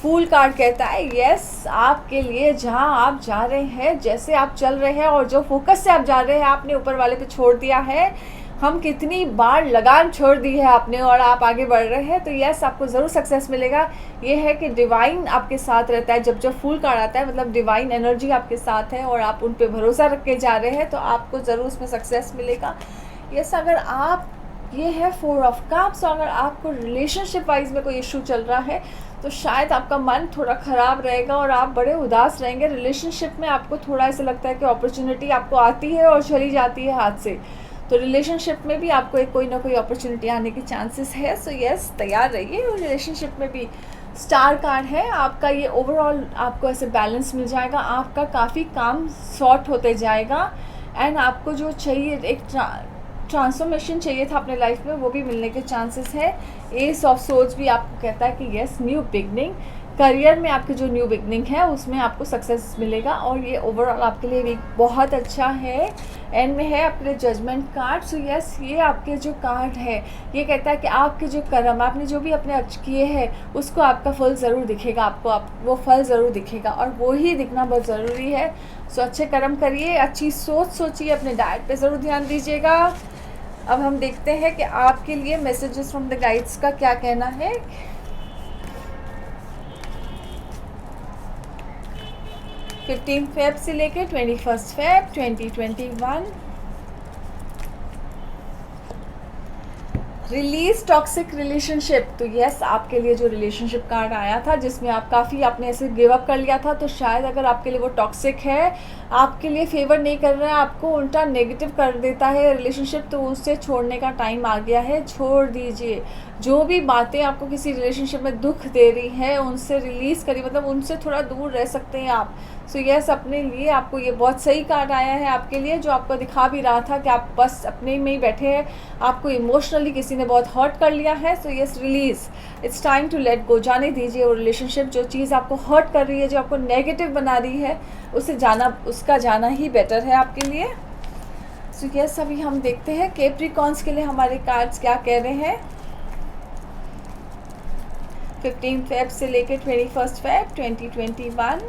फूल कार्ड कहता है यस, आपके लिए जहां आप जा रहे हैं, जैसे आप चल रहे हैं और जो फोकस से आप जा रहे हैं, आपने ऊपर वाले पे छोड़ दिया है, हम कितनी बार लगाम छोड़ दी है आपने और आप आगे बढ़ रहे हैं, तो यस आपको ज़रूर सक्सेस मिलेगा। ये है कि डिवाइन आपके साथ रहता है। जब जब फुल कार्ड आता है मतलब डिवाइन एनर्जी आपके साथ है और आप उन पे भरोसा रख के जा रहे हैं, तो आपको ज़रूर उसमें सक्सेस मिलेगा। यस, अगर आप, ये है 4 ऑफ कप्स, और अगर आपको रिलेशनशिप वाइज में कोई इशू चल रहा है तो शायद आपका मन थोड़ा ख़राब रहेगा और आप बड़े उदास रहेंगे। रिलेशनशिप में आपको थोड़ा ऐसा लगता है कि अपॉर्चुनिटी आपको आती है और चली जाती है हाथ से। तो रिलेशनशिप में भी आपको एक कोई ना कोई अपॉर्चुनिटी आने के चांसेस है। सो यस, तैयार रहिए। और रिलेशनशिप में भी स्टार कार्ड है आपका, ये ओवरऑल आपको ऐसे बैलेंस मिल जाएगा, आपका काफ़ी काम सॉर्ट होते जाएगा एंड आपको जो चाहिए एक ट्रांसफॉर्मेशन चाहिए था अपने लाइफ में, वो भी मिलने के चांसेस है। एस ऑफ सोर्ड्स भी आपको कहता है कि यस न्यू बिगनिंग, करियर में आपकी जो न्यू बिगनिंग है उसमें आपको सक्सेस मिलेगा और ये ओवरऑल आपके लिए वीक बहुत अच्छा है। एंड में है अपने जजमेंट कार्ड। सो यस, ये आपके जो कार्ड है ये कहता है कि आपके जो कर्म, आपने जो भी अपने अच्छे किए हैं उसको आपका फल ज़रूर दिखेगा, आपको वो फल ज़रूर दिखेगा और वो ही दिखना बहुत ज़रूरी है। सो अच्छे कर्म करिए, अच्छी सोच सोचिए, अपने डाइट पे ज़रूर ध्यान दीजिएगा। अब हम देखते हैं कि आपके लिए मैसेजेस फ्रॉम द गाइड्स का क्या कहना है। 15 फेब से लेके 21 फेब 2021। Release toxic relationship. तो यस, आपके लिए जो रिलेशनशिप कार्ड आया था जिसमें आप काफ़ी आपने ऐसे गिव अप कर लिया था, तो शायद अगर आपके लिए वो टॉक्सिक है, आपके लिए फेवर नहीं कर रहा है, आपको उल्टा नेगेटिव कर देता है रिलेशनशिप, तो उससे छोड़ने का टाइम आ गया है। छोड़ दीजिए जो भी बातें आपको किसी रिलेशनशिप में दुख दे रही है, उनसे रिलीज़ करिए, मतलब उनसे थोड़ा दूर रह सकते हैं आप। सो यस, अपने लिए आपको ये बहुत सही कार्ड आया है आपके लिए, जो आपको दिखा भी रहा था कि आप बस अपने में ही बैठे हैं, आपको इमोशनली किसी ने बहुत हर्ट कर लिया है। So yes, release, it's time to let go. जाने दीजिए वो रिलेशनशिप, जो चीज़ आपको हर्ट कर रही है, जो आपको नेगेटिव बना रही है, उसका जाना ही बेटर है आपके लिए। सो यस, अभी हम देखते हैं कैप्रिकॉन्स के लिए हमारे कार्ड्स क्या कह रहे हैं। 15 फेब से लेकर 21 फेब 2021।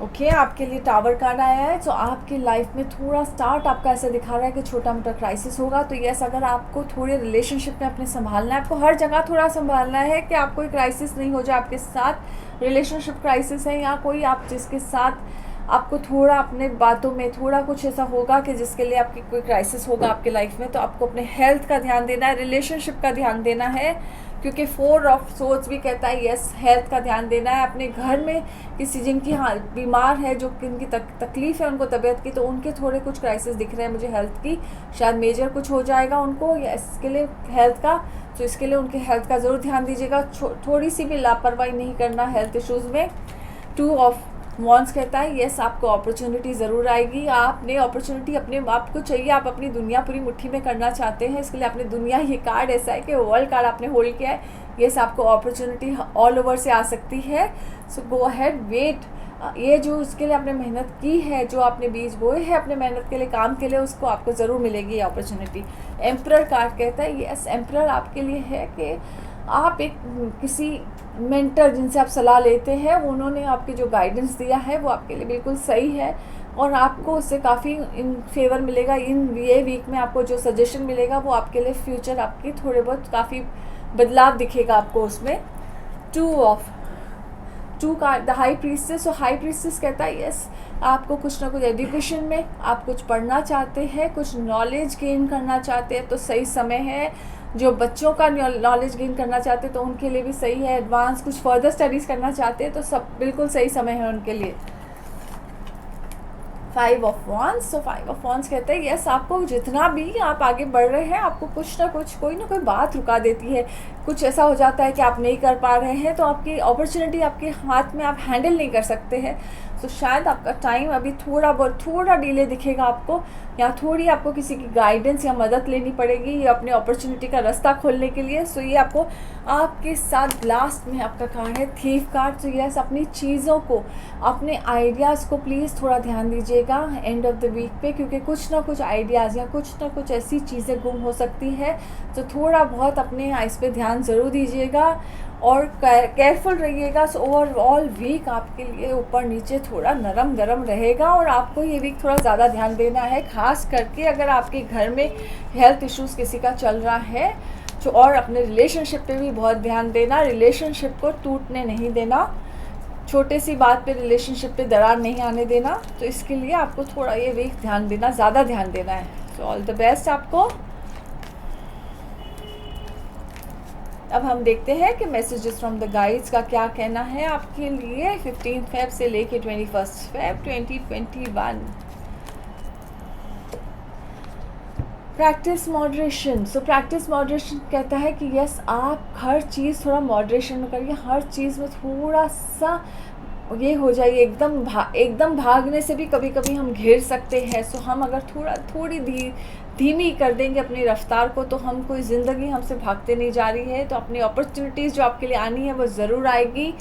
ओके, आपके लिए टावर कार्ड आया है। तो आपकी लाइफ में थोड़ा स्टार्ट आपका ऐसा दिखा रहा है कि छोटा मोटा क्राइसिस होगा। तो यस, अगर आपको थोड़े रिलेशनशिप में अपने संभालना है, आपको हर जगह थोड़ा संभालना है कि आप कोई क्राइसिस नहीं हो जाए आपके साथ। रिलेशनशिप क्राइसिस है या कोई आप जिसके साथ आपको थोड़ा अपने बातों में थोड़ा कुछ ऐसा होगा कि जिसके लिए आपकी कोई क्राइसिस होगा आपके लाइफ में, तो आपको अपने हेल्थ का ध्यान देना है, रिलेशनशिप का ध्यान देना है, क्योंकि 4 ऑफ सोर्ड्स भी कहता है यस हेल्थ का ध्यान देना है। अपने घर में किसी जिनकी बीमार है, जो जिनकी तकलीफ है उनको तबीयत की, तो उनके थोड़े कुछ क्राइसिस दिख रहे हैं मुझे हेल्थ की, शायद मेजर कुछ हो जाएगा उनको, या इसके लिए हेल्थ का, तो इसके लिए उनके हेल्थ का ज़रूर ध्यान दीजिएगा। थोड़ी सी भी लापरवाही नहीं करना हेल्थ इश्यूज़ में। 2 ऑफ वॉन्स कहता है यस आपको अपॉर्चुनिटी ज़रूर आएगी। आपने अपॉर्चुनिटी अपने आपको चाहिए, आप अपनी दुनिया पूरी मुट्ठी में करना चाहते हैं, इसके लिए आपने दुनिया, ये कार्ड ऐसा है कि वर्ल्ड कार्ड आपने होल्ड किया है। यस, आपको अपॉर्चुनिटी ऑल ओवर से आ सकती है। सो गो अहेड, वेट। ये जो उसके लिए आपने मेहनत की है, जो आपने बीज बोए हैं अपने मेहनत के लिए, काम के लिए, उसको आपको ज़रूर मिलेगी ये अपॉर्चुनिटी। एम्परर कार्ड कहता है यस एम्परर आपके लिए है कि आप एक किसी मेंटर जिनसे आप सलाह लेते हैं, उन्होंने आपके जो गाइडेंस दिया है वो आपके लिए बिल्कुल सही है और आपको उससे काफ़ी इन फेवर मिलेगा। ये वीक में आपको जो सजेशन मिलेगा वो आपके लिए फ्यूचर आपकी थोड़े बहुत काफ़ी बदलाव दिखेगा आपको उसमें। 2 का the high priestess. High priestess कहता है यस आपको कुछ ना कुछ एजुकेशन में आप कुछ पढ़ना चाहते हैं, कुछ नॉलेज गेन करना चाहते हैं, तो सही समय है। जो बच्चों का नॉलेज गेन करना चाहते हैं तो उनके लिए भी सही है। एडवांस कुछ फर्दर स्टडीज़ करना चाहते हैं तो सब बिल्कुल सही समय है उनके लिए। 5 of wands. So 5 of wands कहते हैं यस आपको जितना भी आप आगे बढ़ रहे हैं, आपको कुछ ना कुछ कोई ना कोई बात रुका देती है, कुछ ऐसा हो जाता है कि आप नहीं कर पा रहे हैं, तो आपकी अपॉर्चुनिटी आपके हाथ में आप हैंडल नहीं कर सकते हैं। तो शायद आपका टाइम अभी थोड़ा डिले दिखेगा आपको, या थोड़ी आपको किसी की गाइडेंस या मदद लेनी पड़ेगी ये अपने अपॉर्चुनिटी का रास्ता खोलने के लिए। सो ये आपको आपके साथ लास्ट में आपका कार्ड है थीफ कार्ड। तो यस अपनी चीज़ों को, अपने आइडियाज़ को प्लीज़ थोड़ा ध्यान दीजिएगा एंड ऑफ द वीक पे, क्योंकि कुछ ना कुछ आइडियाज़ या कुछ ना कुछ ऐसी चीज़ें गुम हो सकती है। तो थोड़ा बहुत अपने इस पर ध्यान ध्यान ज़रूर दीजिएगा और केयरफुल रहिएगा। सो ओवरऑल वीक आपके लिए ऊपर नीचे थोड़ा नरम गरम रहेगा और आपको ये वीक थोड़ा ज़्यादा ध्यान देना है, ख़ास करके अगर आपके घर में हेल्थ इश्यूज़ किसी का चल रहा है तो। और अपने रिलेशनशिप पे भी बहुत ध्यान देना, रिलेशनशिप को टूटने नहीं देना, छोटे सी बात पे रिलेशनशिप पे दरार नहीं आने देना। तो इसके लिए आपको थोड़ा ये वीक ध्यान देना, ज़्यादा ध्यान देना है। सो ऑल द बेस्ट आपको। अब हम देखते हैं कि मैसेजेस फ्रॉम द गाइड्स का क्या कहना है आपके लिए 15 फेब से लेके 21 Feb 2021। Practice moderation. So practice moderation कहता है कि यस, आप हर चीज़ थोड़ा मॉडरेशन में करिए, हर चीज़ में थोड़ा सा ये हो जाइए। एकदम भागने से भी कभी कभी हम घिर सकते हैं। सो हम अगर थोड़ी धीमी कर देंगे अपनी रफ्तार को, तो हम कोई ज़िंदगी हमसे भागते नहीं जा रही है। तो अपनी अपॉर्चुनिटीज़ जो आपके लिए आनी है वो ज़रूर आएगी।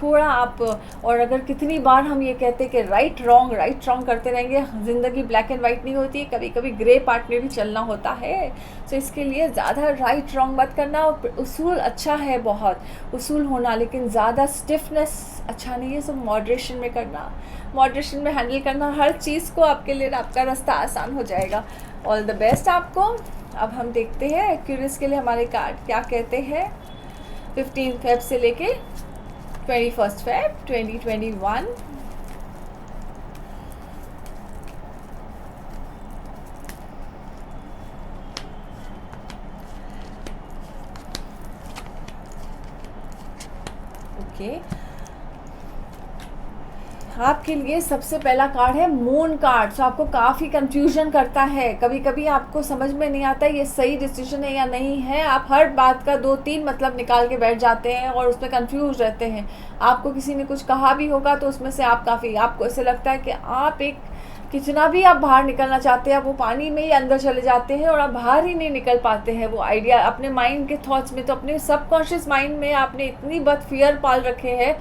थोड़ा आप, और अगर कितनी बार हम ये कहते हैं कि राइट रॉन्ग करते रहेंगे, ज़िंदगी ब्लैक एंड वाइट नहीं होती है, कभी कभी ग्रे पार्ट में भी चलना होता है। तो इसके लिए ज़्यादा राइट रॉन्ग मत करना। उसूल अच्छा है, बहुत उसूल होना, लेकिन ज़्यादा स्टिफनेस अच्छा नहीं है। सो मॉडरेशन में करना, मॉडरेशन में हैंडल करना हर चीज़ को, आपके लिए आपका रास्ता आसान हो जाएगा। ऑल द बेस्ट आपको। अब हम देखते हैं एक्यूरेस के लिए हमारे कार्ड क्या कहते हैं 15 फेब से लेके 21 फेब 2021। ओके, आपके लिए सबसे पहला कार्ड है मून कार्ड। तो आपको काफ़ी कंफ्यूजन करता है, कभी कभी आपको समझ में नहीं आता ये सही डिसीजन है या नहीं है। आप हर बात का 2-3 मतलब निकाल के बैठ जाते हैं और उसमें कंफ्यूज रहते हैं। आपको किसी ने कुछ कहा भी होगा तो उसमें से आपको ऐसे लगता है कि आप कितना भी आप बाहर निकलना चाहते हैं, आप वो पानी में ही अंदर चले जाते हैं और आप बाहर ही नहीं निकल पाते हैं। वो आइडिया अपने माइंड के थॉट्स में, तो अपने सबकॉन्शियस माइंड में आपने इतनी बहुत फियर पाल रखे हैं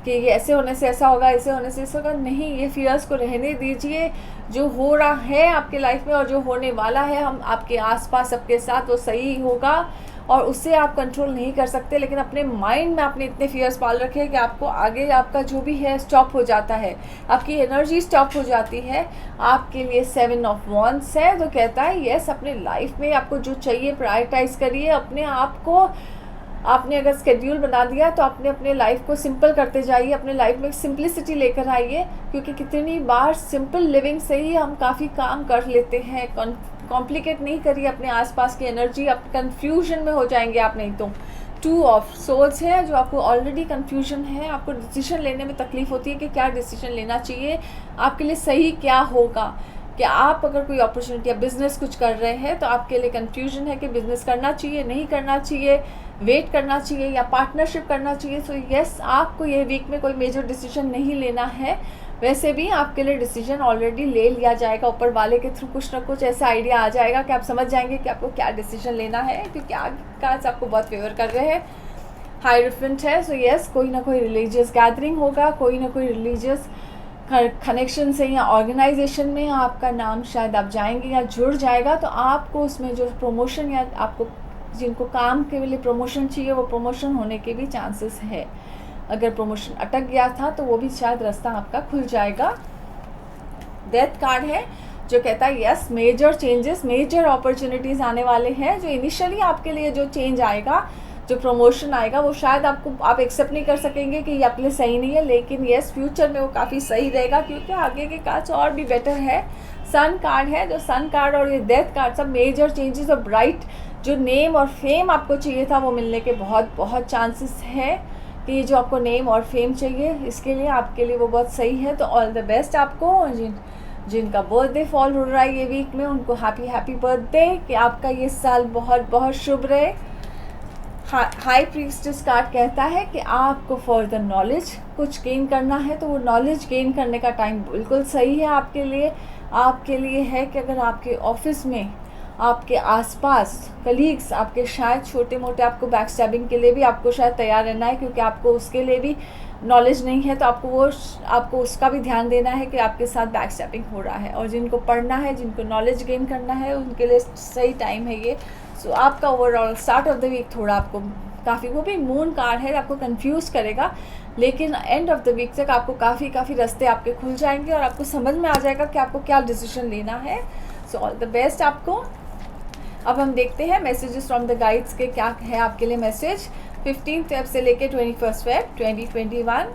कि ये ऐसे होने से ऐसा होगा, ऐसे होने से ऐसा होगा। नहीं, ये फियर्स को रहने दीजिए। जो हो रहा है आपके लाइफ में और जो होने वाला है हम आपके आसपास सबके साथ, वो सही होगा और उससे आप कंट्रोल नहीं कर सकते। लेकिन अपने माइंड में आपने इतने फियर्स पाल रखे हैं कि आपको आगे आपका जो भी है स्टॉप हो जाता है, आपकी एनर्जी स्टॉप हो जाती है। आपके लिए 7 ऑफ वॉन्ड्स है, तो कहता है यस, अपने लाइफ में आपको जो चाहिए प्रायोरिटाइज करिए अपने आप को। आपने अगर स्केड्यूल बना दिया तो आपने अपने लाइफ को सिंपल करते जाइए, अपने लाइफ में सिंपलिसिटी लेकर आइए, क्योंकि कितनी बार सिंपल लिविंग से ही हम काफ़ी काम कर लेते हैं। कॉम्प्लिकेट नहीं करिए अपने आसपास की एनर्जी, आप कन्फ्यूजन में हो जाएंगे आप नहीं तो। 2 ऑफ सोल्स है, जो आपको ऑलरेडी कन्फ्यूजन है, आपको डिसीजन लेने में तकलीफ होती है कि क्या डिसीजन लेना चाहिए, आपके लिए सही क्या होगा। कि आप अगर कोई अपॉर्चुनिटी या बिज़नेस कुछ कर रहे हैं तो आपके लिए कन्फ्यूजन है कि बिज़नेस करना चाहिए, नहीं करना चाहिए, वेट करना चाहिए या पार्टनरशिप करना चाहिए। सो यस, आपको ये वीक में कोई मेजर डिसीजन नहीं लेना है। वैसे भी आपके लिए डिसीजन ऑलरेडी ले लिया जाएगा, ऊपर वाले के थ्रू कुछ ना कुछ ऐसा आइडिया आ जाएगा कि आप समझ जाएंगे कि आपको क्या डिसीजन लेना है, क्योंकि आगे कार्ड्स आपको बहुत फेवर कर रहे हैं। हायरोफेंट है, सो यस, कोई ना कोई रिलीजियस गैदरिंग होगा, कोई ना कोई रिलीजियस कनेक्शन से या ऑर्गेनाइजेशन में आपका नाम शायद आप जाएंगे या जुड़ जाएगा। तो आपको उसमें जो प्रमोशन या आपको जिनको काम के लिए प्रमोशन चाहिए वो प्रमोशन होने के भी चांसेस है। अगर प्रमोशन अटक गया था तो वो भी शायद रास्ता आपका खुल जाएगा। डेथ कार्ड है, जो कहता है yes, major changes, major opportunities आने वाले हैं। जो इनिशियली आपके लिए जो चेंज आएगा, जो प्रमोशन आएगा, वो शायद आप एक्सेप्ट नहीं कर सकेंगे कि ये आपके लिए सही नहीं है, लेकिन यस, फ्यूचर में वो काफ़ी सही रहेगा, क्योंकि आगे के कार्ड्स और भी बेटर है। सन कार्ड है, जो सन कार्ड और ये डेथ कार्ड सब मेजर चेंजेस और ब्राइट जो नेम और फेम आपको चाहिए था वो मिलने के बहुत चांसेस है कि ये जो आपको नेम और फेम चाहिए, इसके लिए आपके लिए वो बहुत सही है। तो ऑल द बेस्ट आपको। जिनका बर्थडे फॉल हो रहा है ये वीक में, उनको हैप्पी बर्थडे, कि आपका ये साल बहुत शुभ रहे। हाई प्रीस्टेस कार्ड कहता है कि आपको फॉर द नॉलेज कुछ गेन करना है, तो वो नॉलेज गेन करने का टाइम बिल्कुल सही है आपके लिए। आपके लिए है कि अगर आपके ऑफिस में, आपके आसपास कलीग्स आपके शायद छोटे मोटे आपको बैक स्टैबिंग के लिए भी आपको शायद तैयार रहना है, क्योंकि आपको उसके लिए भी नॉलेज नहीं है, तो आपको उसका भी ध्यान देना है कि आपके साथ बैक स्टैबिंग हो रहा है। और जिनको पढ़ना है, जिनको नॉलेज गेन करना है, उनके लिए सही टाइम है ये। सो आपका overall start of the week थोड़ा आपको काफ़ी, वो भी मून कार्ड है, आपको कंफ्यूज करेगा, लेकिन एंड ऑफ द वीक तक आपको काफ़ी रास्ते आपके खुल जाएंगे और आपको समझ में आ जाएगा कि आपको क्या डिसीजन लेना है। सो ऑल द बेस्ट आपको। अब हम देखते हैं मैसेजेस फ्रॉम द गाइड्स के क्या है आपके लिए मैसेज 15 फेब से लेके 21 Feb 2021।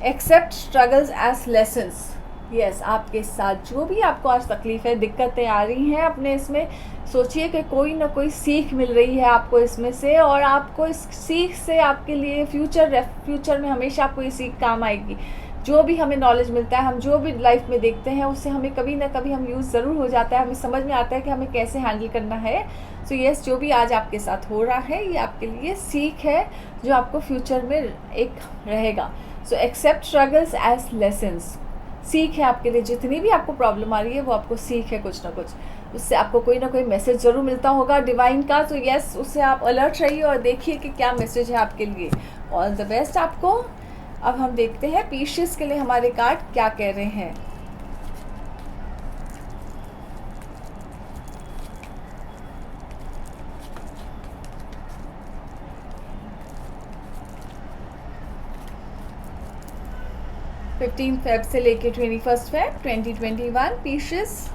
Accept struggles as lessons. Yes, आपके साथ जो भी आपको आज तकलीफ है, दिक्कतें आ रही हैं अपने इसमें, सोचिए कि कोई ना कोई सीख मिल रही है आपको इसमें से, और आपको इस सीख से आपके लिए फ्यूचर में हमेशा आपको ये सीख काम आएगी। जो भी हमें नॉलेज मिलता है, हम जो भी लाइफ में देखते हैं, उससे हमें कभी ना कभी हम यूज़ ज़रूर हो जाता है, हमें समझ में आता है कि हमें कैसे हैंडल करना है। सो यस, जो भी आज आपके साथ हो रहा है ये आपके लिए सीख है जो आपको फ्यूचर में एक रहेगा। So except struggles as lessons, सीख है आपके लिए। जितनी भी आपको प्रॉब्लम आ रही है वो आपको सीख है, कुछ ना कुछ उससे आपको कोई ना कोई मैसेज ज़रूर मिलता होगा डिवाइन का। तो यस, उससे आप अलर्ट रहिए और देखिए कि क्या मैसेज है आपके लिए। ऑल द बेस्ट आपको। अब हम देखते हैं पीशियस के लिए हमारे कार्ड क्या कह रहे हैं। फिफ्टीन फेब से लेके 21 फेब 2021 पीशियस।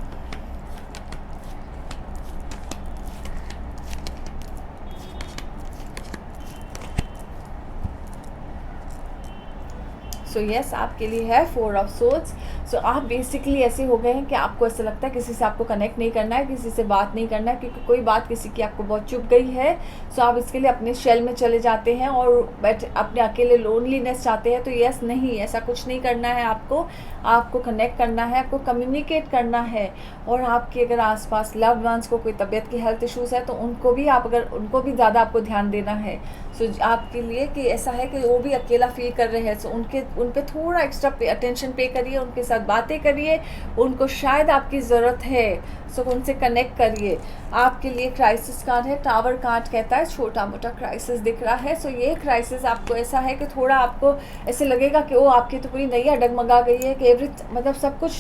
सो यस, आपके लिए है 4 ऑफ सोर्ड्स। सो आप बेसिकली ऐसे हो गए हैं कि आपको ऐसा लगता है किसी से आपको कनेक्ट नहीं करना है, किसी से बात नहीं करना है, क्योंकि कोई बात किसी की आपको बहुत चुभ गई है। सो आप इसके लिए अपने शेल में चले जाते हैं और अपने अकेले लोनलीनेस चाहते हैं। तो यस, नहीं, ऐसा कुछ नहीं करना है आपको कनेक्ट करना है, आपको कम्युनिकेट करना है। और आपके अगर आसपास लव्ड वंस को कोई तबीयत की हेल्थ इश्यूज़ है तो उनको भी ज़्यादा आपको ध्यान देना है। सो आपके लिए कि ऐसा है कि वो भी अकेला फील कर रहे हैं, सो उन पे थोड़ा एक्स्ट्रा अटेंशन पे करिए, उनके साथ बातें करिए, उनको शायद आपकी ज़रूरत है, सो उनसे कनेक्ट करिए। आपके लिए क्राइसिस कार्ड है, टावर कार्ड कहता है छोटा मोटा क्राइसिस दिख रहा है। सो ये क्राइसिस आपको ऐसा है कि थोड़ा आपको ऐसे लगेगा कि वो आपकी तो पूरी नैया डगमगा गई है कि मतलब सब कुछ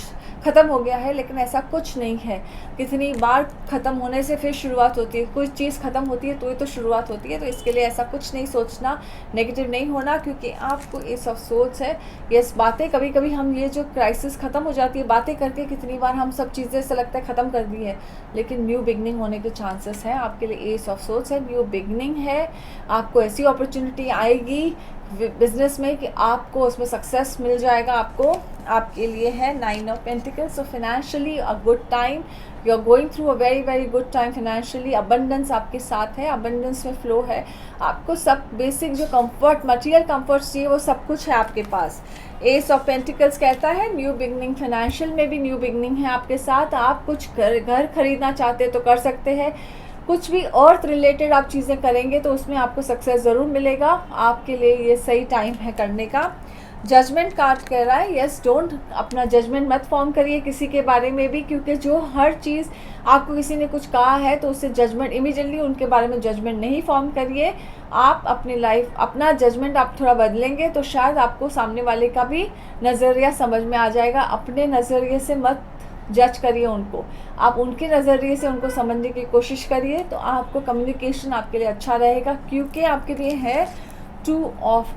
ख़त्म हो गया है, लेकिन ऐसा कुछ नहीं है। कितनी बार ख़त्म होने से फिर शुरुआत होती है, कोई चीज़ ख़त्म होती है तो ये तो शुरुआत होती है। तो इसके लिए ऐसा कुछ नहीं सोचना, नेगेटिव नहीं होना, क्योंकि आपको एस ऑफ सोर्ड्स है। यस, बातें कभी कभी हम ये जो क्राइसिस ख़त्म हो जाती है, बातें करके कितनी बार हम सब चीज़ें ऐसा लगता है ख़त्म कर दी है, लेकिन न्यू बिगनिंग होने के चांसेस हैं। आपके लिए एस ऑफ सोर्ड्स है, न्यू बिगनिंग है। आपको ऐसी अपॉर्चुनिटी आएगी बिजनेस में कि आपको उसमें सक्सेस मिल जाएगा। आपके लिए है 9 of pentacles. So financially a good time, you are going through a very good time financially. Abundance आपके साथ है, अबंडेंस में फ्लो है। आपको सब बेसिक जो कंफर्ट, मटेरियल कंफर्ट चाहिए वो सब कुछ है आपके पास। एस ऑफ पेंटिकल्स कहता है न्यू बिगनिंग, फाइनेंशियल में भी न्यू बिगनिंग है आपके साथ। आप कुछ घर खरीदना चाहते तो कर सकते हैं, कुछ भी अर्थ रिलेटेड आप चीज़ें करेंगे तो उसमें आपको सक्सेस ज़रूर मिलेगा। आपके लिए ये सही टाइम है करने का। जजमेंट कार्ड कह रहा है यस, डोंट अपना जजमेंट मत फॉर्म करिए किसी के बारे में भी, क्योंकि जो हर चीज़ आपको किसी ने कुछ कहा है तो उससे जजमेंट इमीडिएटली उनके बारे में जजमेंट नहीं फॉर्म करिए। आप अपना जजमेंट आप थोड़ा बदलेंगे तो शायद आपको सामने वाले का भी नज़रिया समझ में आ जाएगा। अपने नज़रिए से मत जज करिए उनको, आप उनके नज़रिए से उनको समझने की कोशिश करिए, तो आपको कम्युनिकेशन आपके लिए अच्छा रहेगा। क्योंकि आपके लिए है 2 ऑफ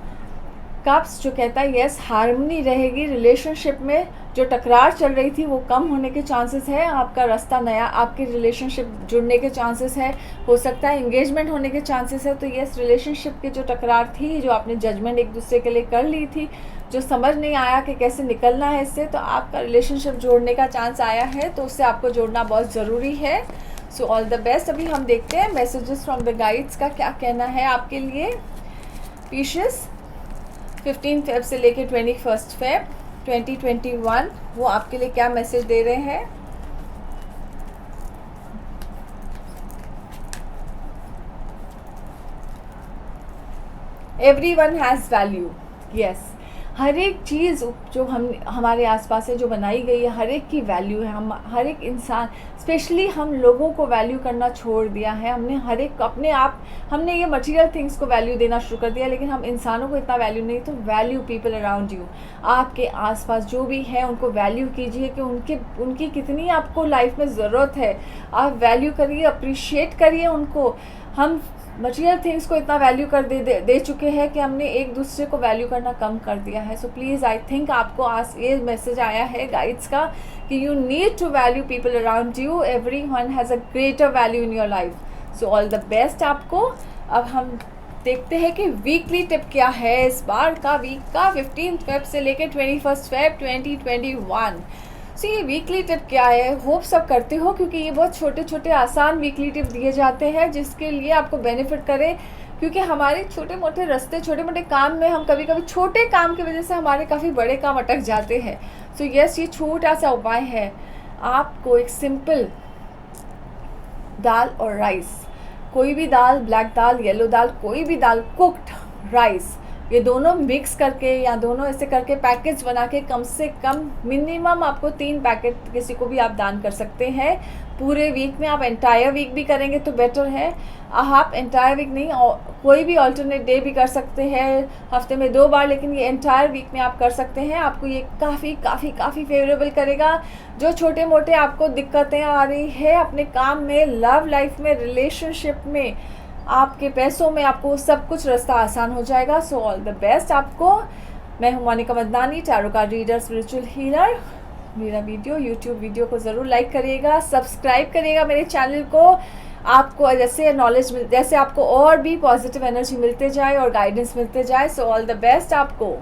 कप्स जो कहता है यस, हार्मनी रहेगी रिलेशनशिप में। जो टकरार चल रही थी वो कम होने के चांसेस है। आपका रास्ता नया, आपके रिलेशनशिप जुड़ने के चांसेस है, हो सकता है एंगेजमेंट होने के चांसेस है। तो यस, रिलेशनशिप की जो टकरार थी, जो आपने जजमेंट एक दूसरे के लिए कर ली थी, जो समझ नहीं आया कि कैसे निकलना है इससे, तो आपका रिलेशनशिप जोड़ने का चांस आया है, तो उससे आपको जोड़ना बहुत ज़रूरी है। सो ऑल द बेस्ट। अभी हम देखते हैं मैसेजेस फ्रॉम द गाइड्स का क्या कहना है आपके लिए। पीशियस 15 फेब से लेके 21 फेब 2021 वो आपके लिए क्या मैसेज दे रहे हैं। Everyone has value. यस, हर एक चीज़ जो हम हमारे आसपास है, जो बनाई गई है, हर एक की वैल्यू है। हम हर एक इंसान, स्पेशली हम लोगों को वैल्यू करना छोड़ दिया है। हमने हर एक अपने आप, हमने ये मटेरियल थिंग्स को वैल्यू देना शुरू कर दिया, लेकिन हम इंसानों को इतना वैल्यू नहीं। तो वैल्यू पीपल अराउंड यू, आपके आसपास जो भी है उनको वैल्यू कीजिए कि उनकी कितनी आपको लाइफ में ज़रूरत है। आप वैल्यू करिए, अप्रिशिएट करिए उनको। हम मटेरियल थिंग्स को इतना वैल्यू कर दे चुके हैं कि हमने एक दूसरे को वैल्यू करना कम कर दिया है। सो प्लीज़, आई थिंक आपको आज ये मैसेज आया है गाइड्स का कि you need to value people around you. Everyone has a greater value in your life. So all the best आपको। अब हम देखते हैं कि वीकली टिप क्या है इस बार का वीक का, 15 फेब से लेकर 21 फेब 2021। सो ये वीकली टिप क्या है, होप सब करते हो, क्योंकि ये बहुत छोटे छोटे आसान वीकली टिप दिए जाते हैं जिसके लिए आपको बेनिफिट करे। क्योंकि हमारे छोटे मोटे रास्ते, छोटे मोटे काम में हम कभी कभी छोटे काम की वजह से हमारे काफ़ी बड़े काम अटक जाते हैं। सो यस, ये छोटा सा उपाय है। आपको एक सिंपल दाल और राइस, कोई भी दाल, ब्लैक दाल, येलो दाल, कोई भी दाल, कुक्ड राइस, ये दोनों मिक्स करके या दोनों ऐसे करके पैकेज बना के कम से कम मिनिमम आपको 3 पैकेट किसी को भी आप दान कर सकते हैं पूरे वीक में। आप एंटायर वीक भी करेंगे तो बेटर है। आप एंटायर वीक नहीं, कोई भी अल्टरनेट डे भी कर सकते हैं, हफ्ते में 2 बार, लेकिन ये एंटायर वीक में आप कर सकते हैं। आपको ये काफ़ी काफ़ी काफ़ी फेवरेबल करेगा। जो छोटे मोटे आपको दिक्कतें आ रही है अपने काम में, लव लाइफ में, रिलेशनशिप में, आपके पैसों में, आपको सब कुछ रास्ता आसान हो जाएगा। सो ऑल द बेस्ट आपको। मैं हूँ Monica Madnani, tarot card reader, spiritual healer. मेरा यूट्यूब वीडियो को ज़रूर लाइक करिएगा, सब्सक्राइब करिएगा मेरे चैनल को। आपको जैसे नॉलेज जैसे आपको और भी पॉजिटिव एनर्जी मिलते जाए और गाइडेंस मिलते जाए। सो ऑल द बेस्ट आपको।